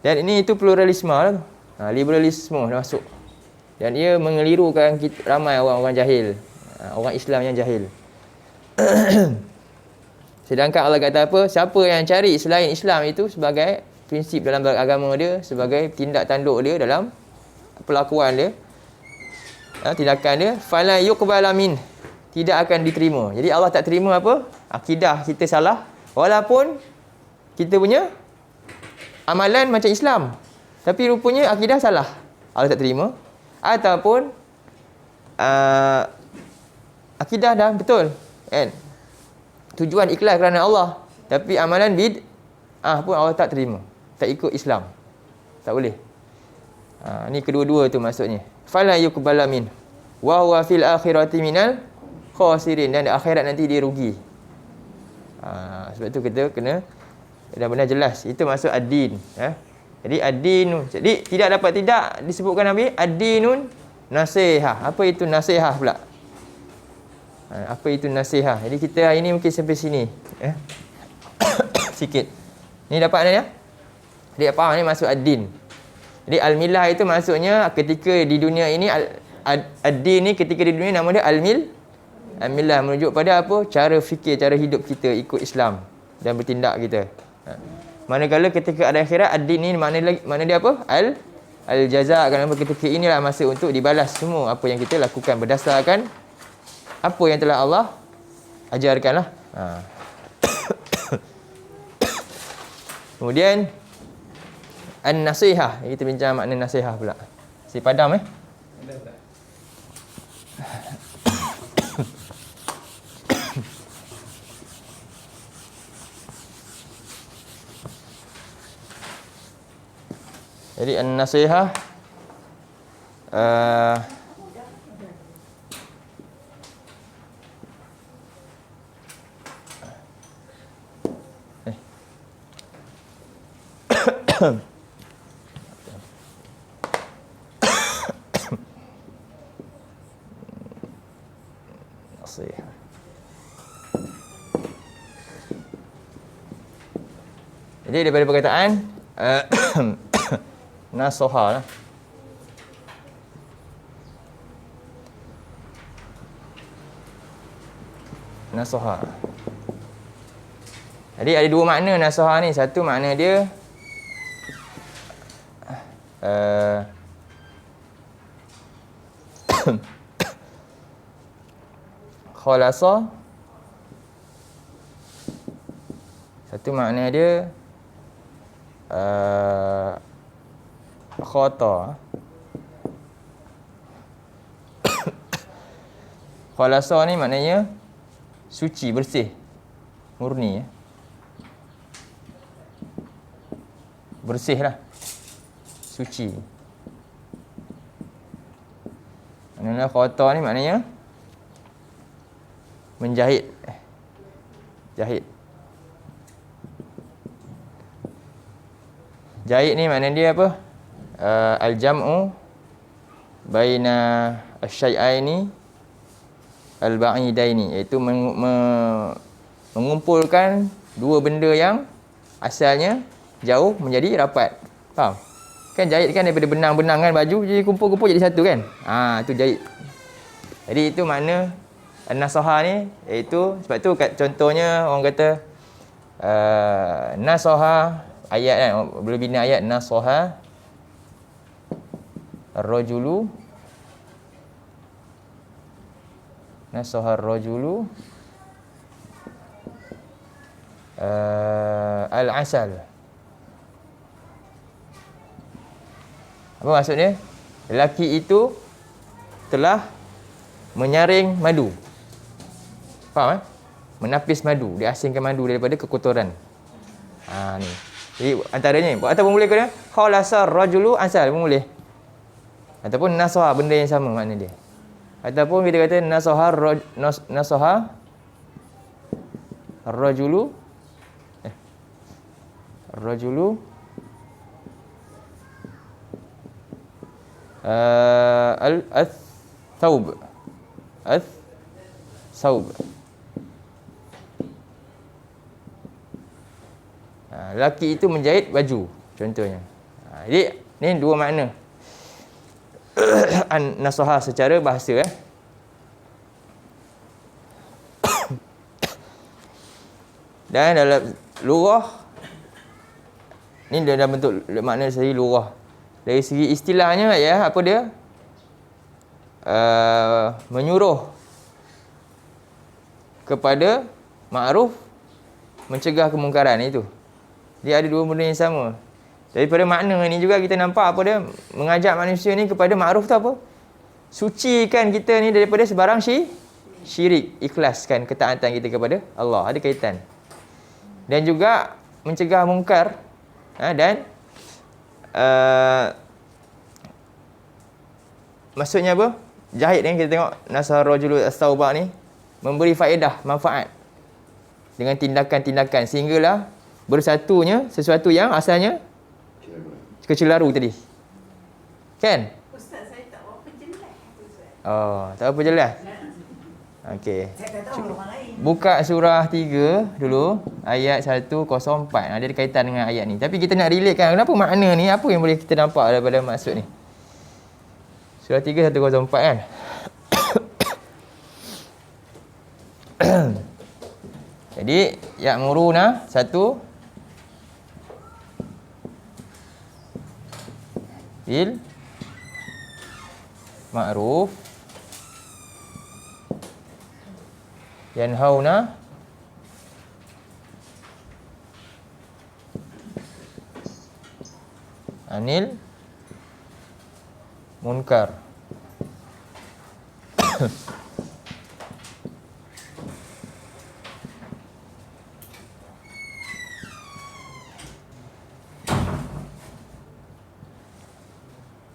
Dan ini itu pluralisme lah. Liberalisme dah masuk. Dan ia mengelirukan ramai orang-orang jahil. Orang Islam yang jahil. Sedangkan Allah kata apa? Siapa yang cari selain Islam itu sebagai prinsip dalam agama dia, sebagai tindak tanduk dia dalam perlakuan dia, tindakan dia, fala yuqbala min, tidak akan diterima. Jadi Allah tak terima apa? Akidah kita salah, walaupun kita punya amalan macam Islam. Tapi rupanya akidah salah. Allah tak terima. Ataupun akidah dah betul. Kan? Tujuan ikhlas kerana Allah. Tapi amalan pun Allah tak terima. Tak ikut Islam. Tak boleh. Ni kedua-dua tu maksudnya. Fala yuqbala min wa huwa fil akhirati minal khasirin. Dan di akhirat nanti dia rugi. Sebab tu kita kena benar-benar jelas. Itu maksud ad-din. Jadi ad-din. Jadi tidak disebutkan Nabi ad-dinun nasihah. Apa itu nasihah pula? Apa itu nasihah? Jadi kita hari ni mungkin sampai sini. Sikit. Ni dapat ya? Dia faham ni maksud ad-din. Jadi al-milah itu maksudnya ketika di dunia ini ad-din ni ketika di dunia nama dia al-milah menunjuk pada apa? Cara fikir, cara hidup kita ikut Islam dan bertindak kita. Manakala ketika ada akhirat ad-din ni mana dia apa? Al-jaza. Kerana ketika inilah masa untuk dibalas semua apa yang kita lakukan berdasarkan apa yang telah Allah ajarkanlah. Kemudian an-nasihah. Kita bincang makna nasihah pula. Si padam Jadi an-nasihah nasihah. Jadi daripada perkataan nasoha lah. Nasoha. Jadi ada dua makna nasoha ni. Satu makna dia khalasa. Satu makna dia khata. Khalasa ni maknanya suci, bersih, murni. Bersih lah, suci. Maknanya khata ni maknanya menjahit, jahit. Jahit ni makna dia apa? Al-jam'u baina asy-syai'aini al-ba'idaini, iaitu mengumpulkan dua benda yang asalnya jauh menjadi rapat. Faham? Kan jahit kan daripada benang-benang kan baju jadi kumpul-kumpul jadi satu kan? Itu jahit. Jadi itu makna an-nasaha ni, iaitu sebab tu contohnya orang kata nasaha ayat kan, boleh bina ayat nasaha ar-rajulu al-asal. Apa maksudnya? Lelaki itu telah menyaring madu. Faham? Menapis madu, diasingkan madu daripada kekotoran. Ni. Jadi antaranya ataupun boleh kena khalasa rajulu asal pun boleh. Ataupun nasaha, benda yang sama makna dia. Ataupun kita kata nasaha rajulu al-thawb. Lelaki itu menjahit baju contohnya. Jadi ni dua makna nasaha secara bahasa. Dan dalam lughah ni dalam bentuk makna segi lughah. Dari segi istilahnya apa dia? Menyuruh kepada ma'ruf, mencegah kemungkaran itu. Dia ada dua benda yang sama. Daripada makna ni juga kita nampak apa dia? Mengajak manusia ni kepada ma'ruf tu apa? Sucikan kita ni daripada sebarang syirik. Ikhlaskan ketaatan kita kepada Allah. Ada kaitan. Dan juga mencegah mungkar. Dan maksudnya apa? Jahit ni kita tengok Nasar Rajulul As-Taubah ni memberi faedah, manfaat dengan tindakan-tindakan sehinggalah bersatunya sesuatu yang asalnya kecelaru tadi. Kan? Ustaz, saya tak berapa jelas tu, Ustaz. Oh, tak apa jelas. Okey. Saya tak tahu orang lain. Buka surah 3 dulu, ayat 104. Dia ada kaitan dengan ayat ni. Tapi kita nak relatekan kenapa makna ni, apa yang boleh kita nampak daripada maksud ni. Surah 3 104 kan. Jadi ya'muruna satu bil ma'ruf yanhauna anil munkar.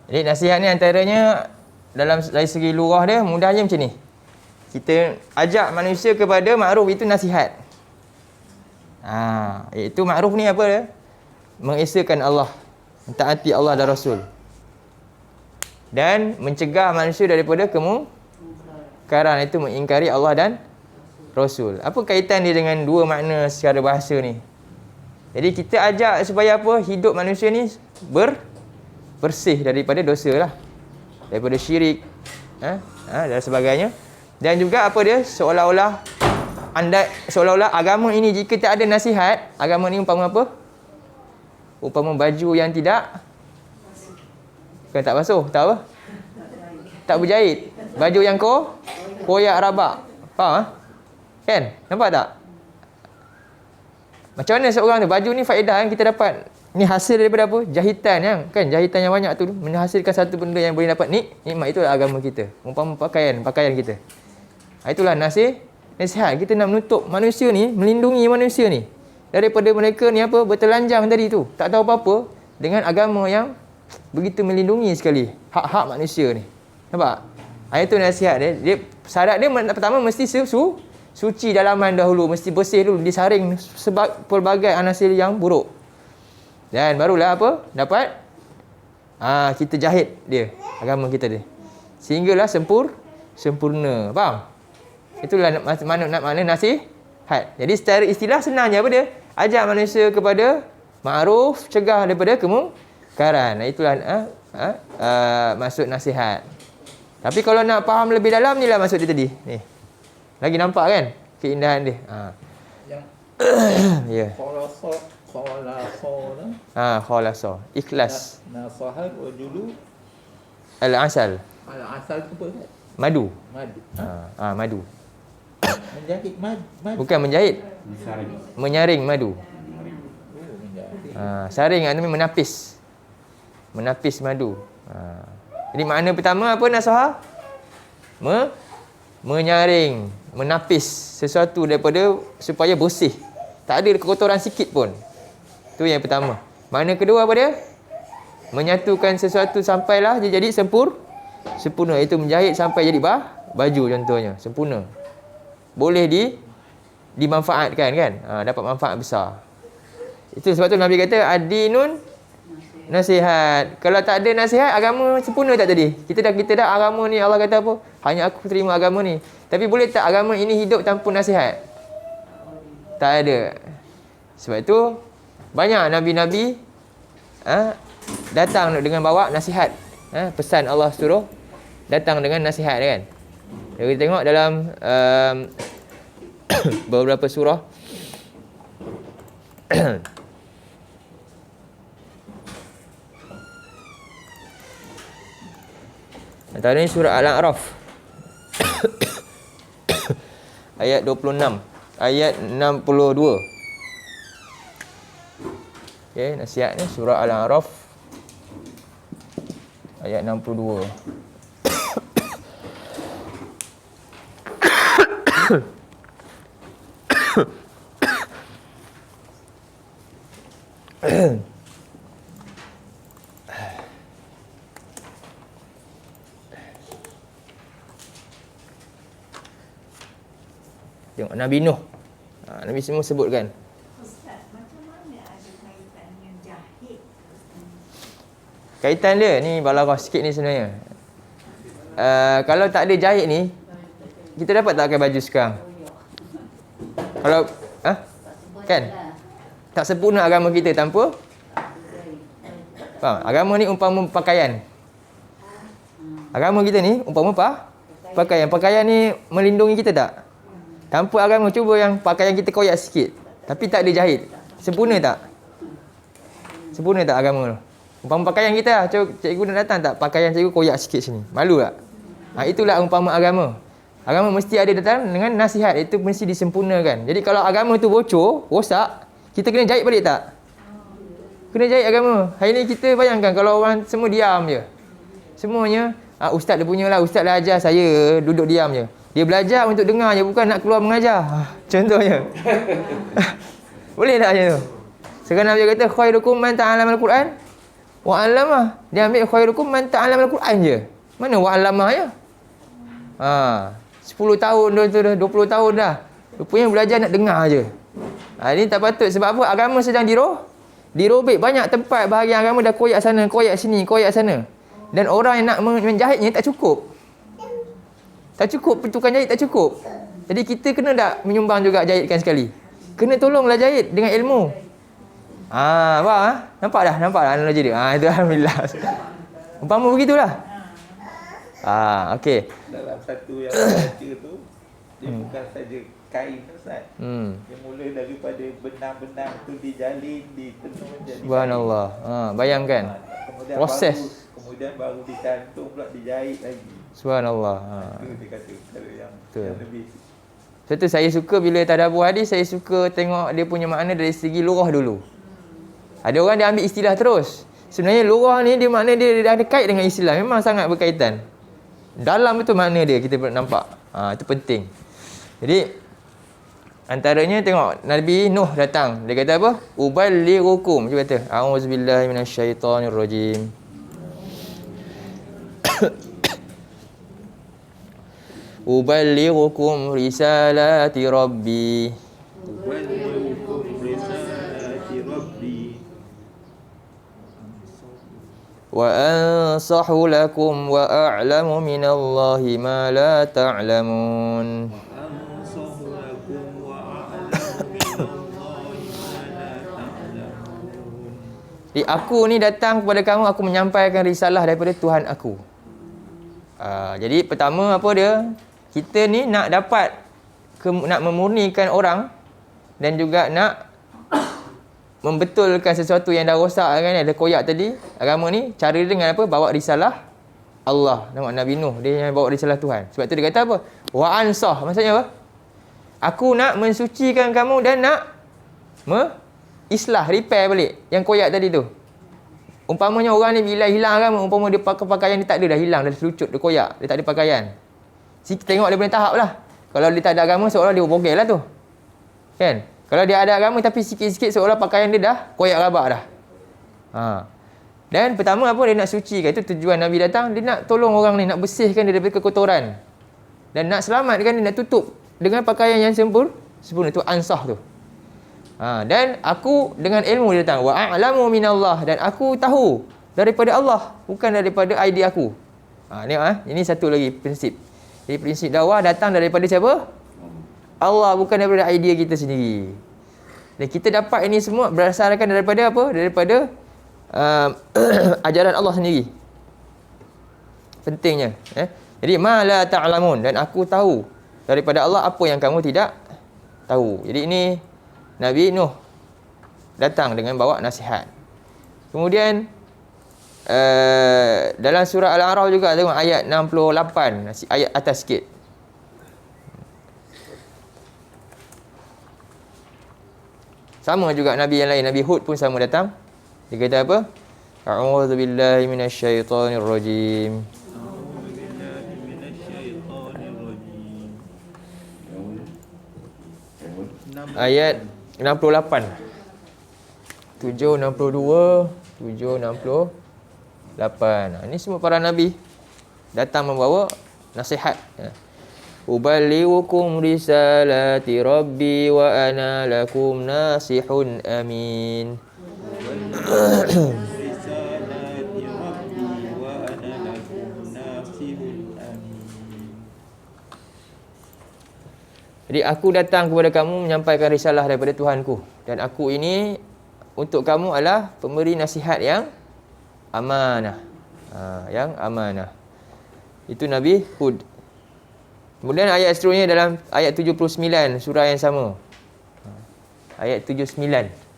Jadi nasihat ni antaranya dari segi lurah dia mudahnya macam ni. Kita ajak manusia kepada ma'ruf, itu nasihat. Iaitu ma'ruf ni apa dia? Mengesakan Allah, mentaati Allah dan Rasul. Dan mencegah manusia daripada kemungkaran, itu mengingkari Allah dan Rasul. Apa kaitan dia dengan dua makna secara bahasa ni? Jadi kita ajak supaya apa? Hidup manusia ni bersih daripada dosa lah, daripada syirik dan sebagainya. Dan juga apa dia, seolah-olah agama ini jika tak ada nasihat, agama ni umpama apa? Umpama baju yang tidak tak basuh, tak apa? Tak berjahit. Baju yang koyak rabak. Faham? Kan? Nampak tak? Macam mana seorang tu, baju ni faedah yang kita dapat. Ni hasil daripada apa? Jahitan kan? Jahitan yang banyak tu menghasilkan satu benda yang boleh dapat nikmat. Itulah agama kita. Umpama pakaian kita. Itulah nasihat. Kita nak menutup manusia ni, melindungi manusia ni daripada mereka ni apa? Bertelanjang tadi tu. Tak tahu apa-apa dengan agama yang begitu melindungi sekali hak-hak manusia ni. Nampak? Itu nasihat dia. Syarat dia pertama mesti suci dalaman dahulu, mesti bersih dulu, disaring pelbagai anasir yang buruk. Dan barulah apa? Dapat kita jahit dia, agama kita dia. Sehinggalah sempurna. Faham? Itulah makna nasihat. Jadi secara istilah senangnya apa dia? Ajak manusia kepada ma'ruf, cegah daripada kemungkaran. Itulah maksud nasihat. Tapi kalau nak faham lebih dalam, ni lah maksud dia tadi. Ni. Lagi nampak kan keindahan dia? Yang ya. Khalasa. Ikhlas. Nasahal rajulu Al-asal. al-asal tu apa? Madu. Madu. Madu. Menjahit madu. Bukan menjahit. Menyaring madu. Saring artinya menapis. Menapis madu. Jadi makna pertama apa nasihat? Menyaring, menapis sesuatu daripada supaya bersih. Tak ada kekotoran sikit pun. Itu yang pertama. Makna kedua apa dia? Menyatukan sesuatu sampailah dia jadi sempurna. Itu menjahit sampai jadi baju contohnya. Sempurna. Boleh dimanfaatkan kan? Dapat manfaat besar. Itu sebab tu Nabi kata ad-dinun nasihat. Kalau tak ada nasihat, agama sempurna tak tadi? Kita dah agama ni Allah kata apa? Hanya aku terima agama ni. Tapi boleh tak agama ini hidup tanpa nasihat? Tak ada. Sebab itu banyak nabi-nabi datang dengan bawa nasihat. Pesan Allah suruh datang dengan nasihat kan. Kita tengok dalam beberapa surah. Antara ini surah Al-A'raf ayat 26, ayat 62. Okey, nasihat ni surah Al-A'raf ayat 62. Tengok Nabi Nuh. Nabi semua sebutkan. Ustaz, macam mana ada kaitan dengan jahit? Kaitan dia ni balaghah sikit ni sebenarnya. Kalau tak ada jahit ni, kita dapat tak pakai baju sekarang? Kalau kan? Tak sempurna agama kita tanpa faham? Agama ni umpama pakaian. Agama kita ni umpama pakaian. Pakaian ni melindungi kita tak? Tanpa agama, cuba yang pakaian kita koyak sikit. Tapi tak ada jahit. Sempurna tak? Sempurna tak agama tu? Umpama pakaian kita lah. Cikgu nak datang tak? Pakaian cikgu koyak sikit sini. Malu tak? Itulah umpama agama. Agama mesti ada datang dengan nasihat. Itu mesti disempurnakan. Jadi kalau agama tu bocor, rosak, kita kena jahit balik tak? Kena jahit agama. Hari ni kita bayangkan kalau orang semua diam je. Semuanya, ustaz dia punya lah. Ustaz dah ajar saya duduk diam je. Dia belajar untuk dengar je, bukan nak keluar mengajar. Contohnya. Boleh tak macam tu? Sekarang Nabi kata, khairukum man ta'allama al-Quran wa 'allamah. Dia ambil khairukum man ta'allama al-Quran je. Mana wa 'allamah ya? 10 tahun tu dah, 20 tahun dah. Rupanya belajar nak dengar je. Ini tak patut. Sebab apa? Agama sedang dirobek. Banyak tempat bahagian agama dah koyak sana, koyak sini, koyak sana. Dan orang yang nak menjahitnya tak cukup. Tak cukup, tukang jahit tak cukup. Jadi kita kena tak menyumbang juga jahitkan sekali. Kena tolonglah jahit dengan ilmu. Faham? Nampak dah analogi dia. Itu alhamdulillah. Umpama begitulah. Okey. Dalam satu yang baca tu, dia bukan saja kain Ustaz. Dia mula daripada benang-benang tu dijalin, ditenun jadi Subhanallah. Bayangkan. Proses. Kemudian baru dicantum pula, dijahit lagi. Subhanallah. Itu dia kata kalau yang lebih. Sebab tu saya suka bila tadabbur hadis, saya suka tengok dia punya makna dari segi lurah dulu. Ada orang dia ambil istilah terus. Sebenarnya lurah ni dia makna dia ada kait dengan Islam. Memang sangat berkaitan. Dalam betul makna dia kita nampak. Itu penting. Jadi antaranya tengok Nabi Nuh datang. Dia kata apa? Uballighukum. Dia kata a'udzubillahi minasyaitonirrajim. Uballighukum risalati rabbi wa ansahu lakum wa a'lamu minallahi ma la ta'lamun. Jadi aku ni datang kepada kamu, aku menyampaikan risalah daripada Tuhan aku. Jadi pertama apa dia? Kita ni nak dapat nak memurnikan orang dan juga nak membetulkan sesuatu yang dah rosak kan, ada koyak tadi. Agama ni cara dia dengan apa? Bawa risalah Allah. Nampak Nabi Nuh dia yang bawa risalah Tuhan. Sebab tu dia kata apa? Wa ansah. Maksudnya apa? Aku nak mensucikan kamu dan nak islah, repair balik yang koyak tadi tu. Umpamanya orang ni bila hilang agama, umpama dia pakai pakaian dia tak ada, dah hilang, dah selucut, dia koyak, dia tak ada pakaian. Tengok dia punya tahap lah. Kalau dia tak ada agama, seolah dia bogel lah tu. Kan? Kalau dia ada agama tapi sikit-sikit seolah pakaian dia dah koyak rabak dah. Dan pertama apa? Dia nak sucikan. Itu tujuan Nabi datang. Dia nak tolong orang ni, nak bersihkan dia daripada kekotoran. Dan nak selamatkan dia, nak tutup dengan pakaian yang sempurna. Itu ansah tu. Dan aku dengan ilmu dia datang. Wa a'lamu minallah. Dan aku tahu daripada Allah, bukan daripada idea aku. Ini satu lagi prinsip. Jadi prinsip dakwah datang daripada siapa? Allah, bukan daripada idea kita sendiri. Dan kita dapat ini semua berdasarkan daripada apa? Daripada ajaran Allah sendiri. Pentingnya. Jadi ma la ta'lamun, dan aku tahu daripada Allah apa yang kamu tidak tahu. Jadi ini Nabi Nuh datang dengan bawa nasihat. Kemudian dalam surah Al-A'raf juga tengok ayat 68, ayat atas sikit. Sama juga Nabi yang lain, Nabi Hud pun sama datang Dia kata apa? A'udzu billahi minasyaitonir rajim. Ayat 68. 762, 768. Ini semua para nabi datang membawa nasihat. Uballighukum risalati rabbi wa ana lakum nasihun amin. Jadi aku datang kepada kamu menyampaikan risalah daripada Tuhanku, dan aku ini untuk kamu adalah pemberi nasihat yang amanah. Yang amanah. Itu Nabi Hud. Kemudian ayat seterusnya dalam ayat 79 surah yang sama. Ayat 79.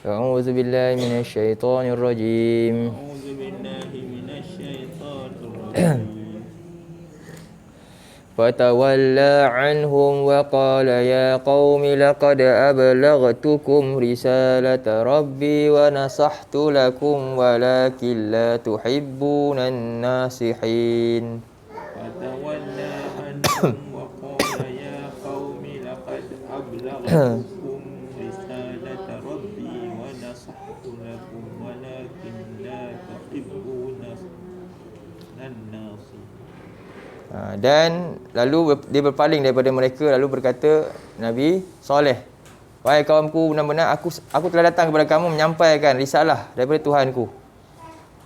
A'udzu billahi minasyaitonir rajim. A'udzu billahi minasyaitonir rajim. Fatawalla anhum wa qala ya qaumi laqad ablaghtukum risalata rabbi wa nasahtu lakum walakin la tuhibbunan nasihin. Fatawalla anhum wa qala ya qaumi laqad ablaghtukum risalata rabbi wa nasahtu lakum walakin la tuhibbunan nasihin. Dan lalu dia berpaling daripada mereka, lalu berkata Nabi Saleh, wahai kaumku, benar-benar aku telah datang kepada kamu menyampaikan risalah daripada Tuhanku.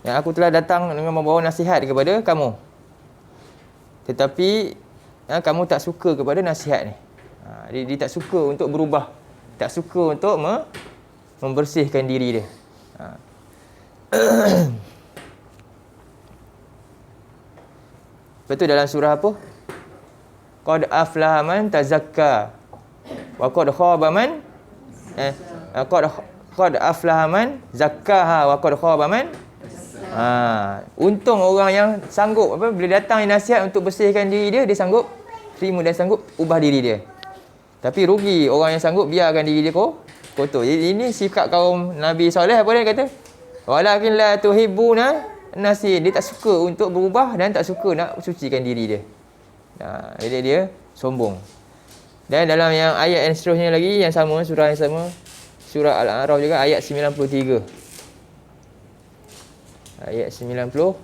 Yang aku telah datang dengan membawa nasihat kepada kamu. Tetapi kamu tak suka kepada nasihat ni. Dia tak suka untuk berubah, tak suka untuk membersihkan diri dia. Betul dalam surah apa? Qad aflaha man tazakka wa qad khaba man qad aflaha man zakkaha wa qad khaba man. Untung orang yang sanggup bila datang nasihat untuk bersihkan diri dia, dia sanggup terima dan sanggup ubah diri dia. Tapi rugi orang yang sanggup biarkan diri dia kotor. Jadi ini sikap kaum Nabi Saleh, apa dia kata? Walakin la tuhibbuna nasi, dia tak suka untuk berubah dan tak suka nak sucikan diri dia. Jadi dia sombong. Dan dalam yang ayat yang seterusnya lagi yang sama, surah yang sama, surah Al-A'raf juga ayat 93. Ayat 93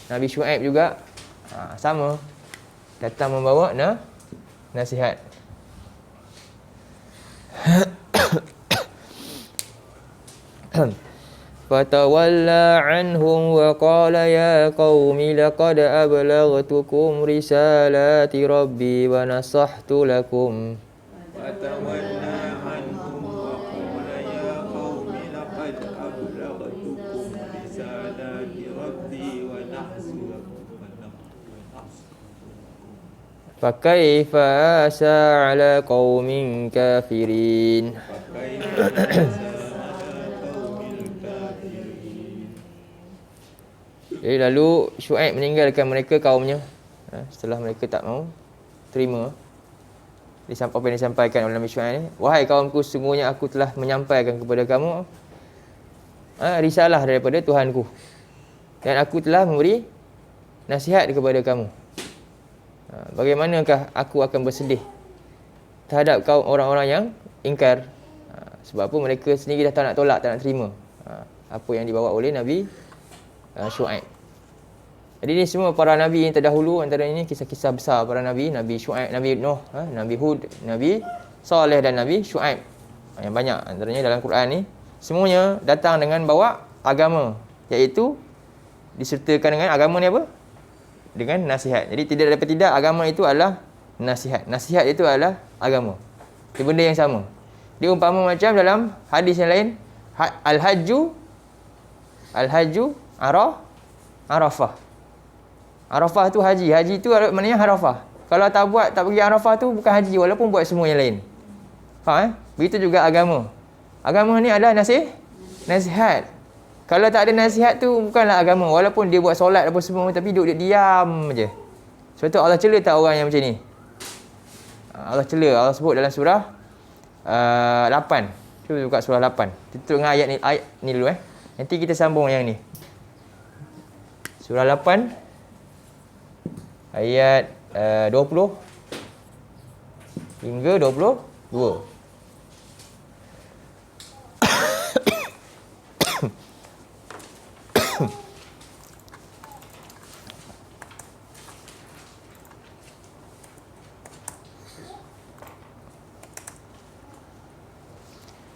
Nabi Syuaib juga sama, datang membawa nasihat. Fatawalla anhum wa qala ya qaumi laqad ablaghtukum risalati rabbi wa nasahtu lakum. Fatawalla anhum wa qala ya qaumi laqad ablaghtukum risalati rabbi wa nasahtu lakum. Fakaifa asa ala qaumin kafirin. Jadi lalu Syuaib meninggalkan mereka, kaumnya, setelah mereka tak mau terima apa yang disampaikan oleh Nabi Syuaib ni. Wahai kaumku, sesungguhnya aku telah menyampaikan kepada kamu risalah daripada Tuhanku, dan aku telah memberi nasihat kepada kamu. Bagaimanakah aku akan bersedih terhadap kaum orang-orang yang ingkar? Sebab apa? Mereka sendiri dah tak nak tolak, tak nak terima apa yang dibawa oleh Nabi Syuaib. Jadi ini semua para nabi yang terdahulu, antara ini kisah-kisah besar para nabi, Nabi Syuaib, Nabi Nuh, Nabi Hud, Nabi Saleh dan Nabi Syuaib. Yang banyak antaranya dalam Quran ni, semuanya datang dengan bawa agama, iaitu disertakan dengan agama ni apa? Dengan nasihat. Jadi tidak dapat tidak, agama itu adalah nasihat. Nasihat itu adalah agama. Itu benda yang sama. Dia umpama macam dalam hadis yang lain, Al-Hajju Arafah. Arafah tu haji. Haji tu maknanya Arafah. Kalau tak pergi Arafah tu bukan haji, walaupun buat semua yang lain. Faham? Begitu juga agama. Agama ni adalah nasihat. Kalau tak ada nasihat tu bukanlah agama. Walaupun dia buat solat apa semua tapi duduk dia diam je. Sebab tu Allah cela tak orang yang macam ni. Allah cela. Allah sebut dalam surah 8. Cuba buka surah 8. Kita tengok ayat ni dulu Nanti kita sambung yang ni. Surah 8 ayat 20 hingga 22.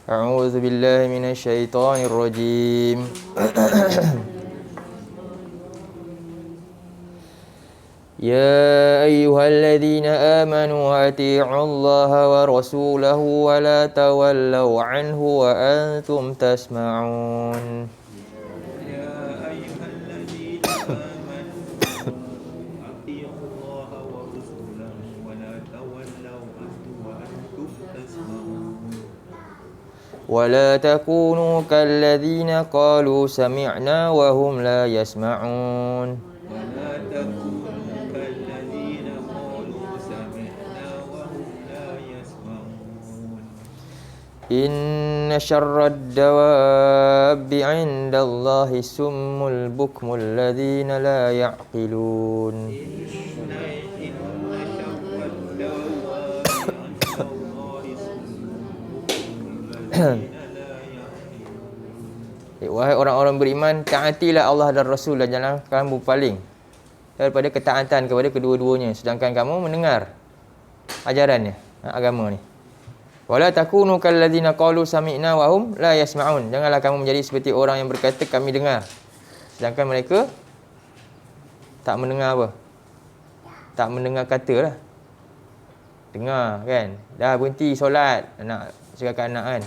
A'udzu billahi minasyaitonir rajim. Ya ayyuhalladzina amanu atii'u Allaha wa rasulahu wa la tawallaw anhu wa antum tasma'un. يا أيها الذين آمنوا أطيعوا الله ورسوله ولا تولوا عنه وأنتم تسمعون ولا تكونوا كالذين قالوا سمعنا وهم لا يسمعون. ولا تكونوا كالذين قالوا سمعنا وهم لا يسمعون إن شر الدواب عند الله السم البكم الذين لا يعقلون. إن شر الدواب عند الله Wahai orang-orang beriman, taatilah Allah dan Rasul dan jangan kamu berpaling daripada ketaatan kepada kedua-duanya sedangkan kamu mendengar ajarannya, agama ni. Wala takunu kalladzina qalu sami'na wa hum la yasma'un. Janganlah kamu menjadi seperti orang yang berkata kami dengar sedangkan mereka tak mendengar apa? Tak mendengar kata lah. Dengar kan? Dah berhenti solat, anak cakap anak kan.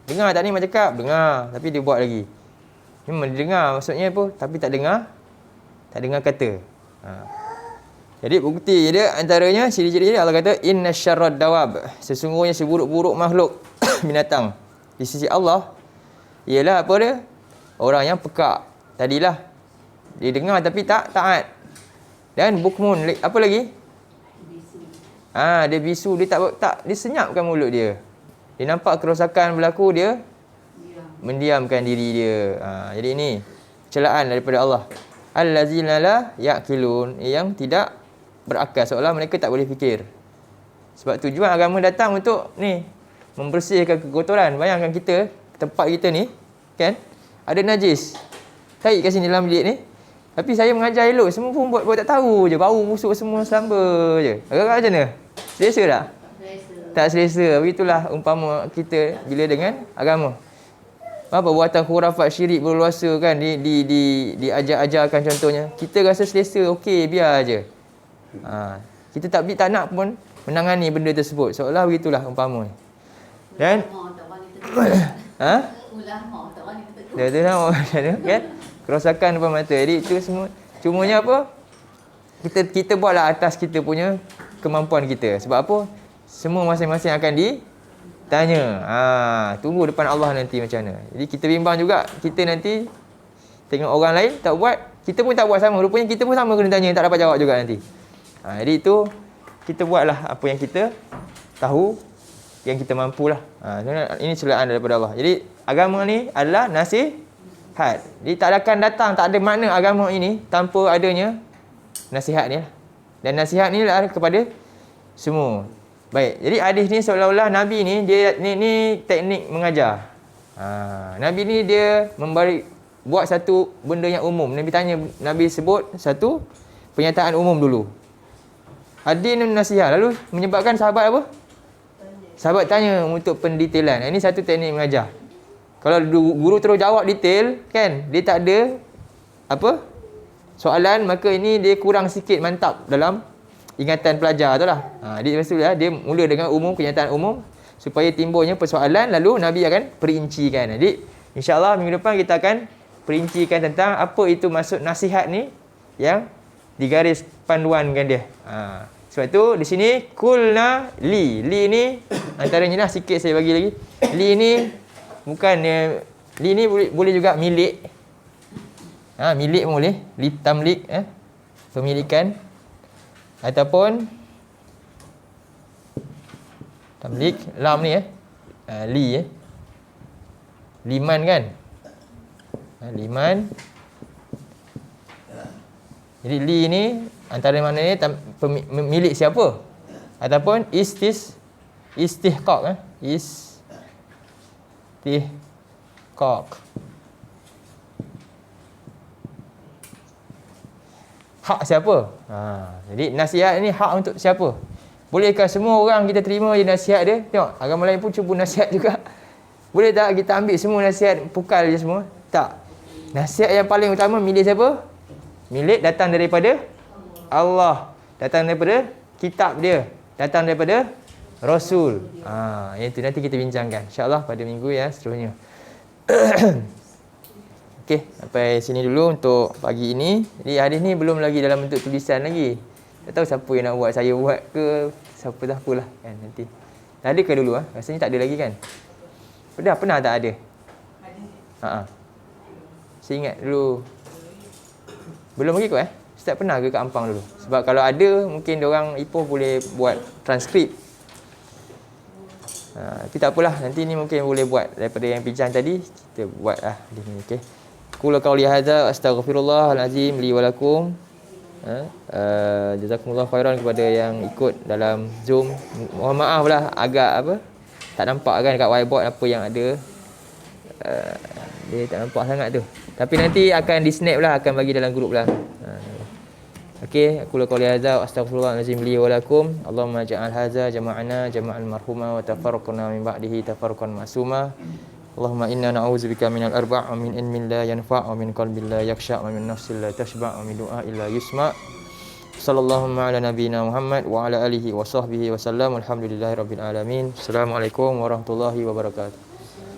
Dengar tak ni mak cakap? Dengar. Tapi dia buat lagi. Memang dia dengar maksudnya apa? Tapi tak dengar kata. Jadi bukti dia antaranya ciri-ciri dia Allah kata inna syarrad dawab. Sesungguhnya seburuk-buruk makhluk binatang di sisi Allah ialah apa dia? Orang yang pekak. Tadilah dia dengar tapi tak taat. Dan bukmun apa lagi? Dia bisu, dia tak dia senyapkan mulut dia. Dia nampak kerosakan berlaku, dia mendiamkan diri dia. Jadi ini celaan daripada Allah. Allazina la ya'qilun, yang tidak berakal, seolah mereka tak boleh fikir. Sebab tujuan agama datang untuk ni, membersihkan kekotoran. Bayangkan kita, tempat kita ni kan ada najis. Tarik kat sini dalam bilik ni. Tapi saya mengajar elok, semua pun buat tak tahu je, bau busuk semua selamba je. Agak-agak macam mana? Selesa tak? Tak selesa. Begitulah umpama kita bila dengan agama. Apa buatan khurafat syirik berluasa kan diajar-ajarkan contohnya. Kita rasa selesa, okey biar aje. Kita tak nak pun menangani benda tersebut. Seolah begitulah umpama. Dan Ulama tak wani tegur. dia nak kan? Kerosakan depan mata. Jadi itu semua cumanya apa? Kita buatlah atas kita punya kemampuan kita. Sebab apa? Semua masing-masing akan ditanya. Tunggu depan Allah nanti macam mana. Jadi kita bimbang juga. Kita nanti tengok orang lain tak buat, kita pun tak buat sama. Rupanya kita pun sama kena tanya, tak dapat jawab juga nanti. Jadi itu kita buatlah apa yang kita tahu, yang kita mampulah. Ini celaan daripada Allah. Jadi agama ni adalah nasihat. Jadi tak akan datang, tak ada makna agama ini tanpa adanya nasihat ni. Dan nasihat ni adalah kepada semua. Baik, jadi hadis ni seolah-olah Nabi ni dia ni teknik mengajar. Nabi ni dia buat satu benda yang umum. Nabi sebut satu pernyataan umum dulu. Adinun nasihat, lalu menyebabkan sahabat apa? Sahabat tanya untuk pendetailan. Ini satu teknik mengajar. Kalau guru terus jawab detail kan, dia tak ada apa? Soalan, maka ini dia kurang sikit mantap dalam ingatan pelajar tu lah. Dia mula dengan umum, kenyataan umum supaya timbulnya persoalan, lalu Nabi akan perincikan. Jadi insya-Allah minggu depan kita akan perincikan tentang apa itu maksud nasihat ni yang digaris panduankan dia. Sebab tu di sini kulna li ni antaranya lah sikit saya bagi lagi. Li ni Bukan li ni boleh juga milik. Milik pun boleh. Li tamlik, pemilikan. Ataupun tamlik, lam ni li liman kan. Liman. Jadi li ni antara mana ni milik siapa? Ataupun istihqaq istihqaq. Hak siapa? Jadi nasihat ni hak untuk siapa? Bolehkah semua orang kita terima je nasihat dia? Tengok, agama lain pun cuba nasihat juga. Boleh tak kita ambil semua nasihat, pukal je semua? Tak. Nasihat yang paling utama milik siapa? Milik datang daripada Allah. Datang daripada kitab dia. Datang daripada Rasul. Yang itu nanti kita bincangkan. InsyaAllah pada minggu seterusnya. Okey, sampai sini dulu untuk pagi ini. Jadi hadis ni belum lagi dalam bentuk tulisan lagi. Tak tahu siapa yang nak buat, saya buat ke siapa dah apalah kan nanti. Dah ada ke dulu Rasanya tak ada lagi kan? Pernah tak ada? Saya ingat dulu. Belum lagi kot Ustaz pernah ke kat Ampang dulu? Sebab kalau ada mungkin diorang Ipoh boleh buat transkrip. Tapi tak apalah, nanti ni mungkin boleh buat daripada yang bincang tadi, kita buat hadis ni. Okey. Qul qauli hadza astaghfirullahalazim li wa lakum. Jazakumullah khairan kepada yang ikut dalam Zoom. Mohon maaf lah agak tak nampak kan kat whiteboard apa yang ada. Dia tak nampak sangat tu. Tapi nanti akan di snap lah, akan bagi dalam grup lah. Okey, aku qauli hadza astaghfirullahalazim li wa lakum. Allahumma ja'al hadza jama'ana jama'an marhuma wa tafarraqna min ba'dihi tafarruqan ma'suma. Allahumma inna na'udzubika minal arba' wa min ilmin la yanfa' wa min qalbin la yakhsha' wa min nafsin la tashba' wa min du'a'in la yusma'. Sallallahu ala nabiyyina Muhammad wa ala alihi wa sahbihi wa sallam. Alhamdulillahirabbil alamin. Assalamualaikum warahmatullahi wabarakatuh.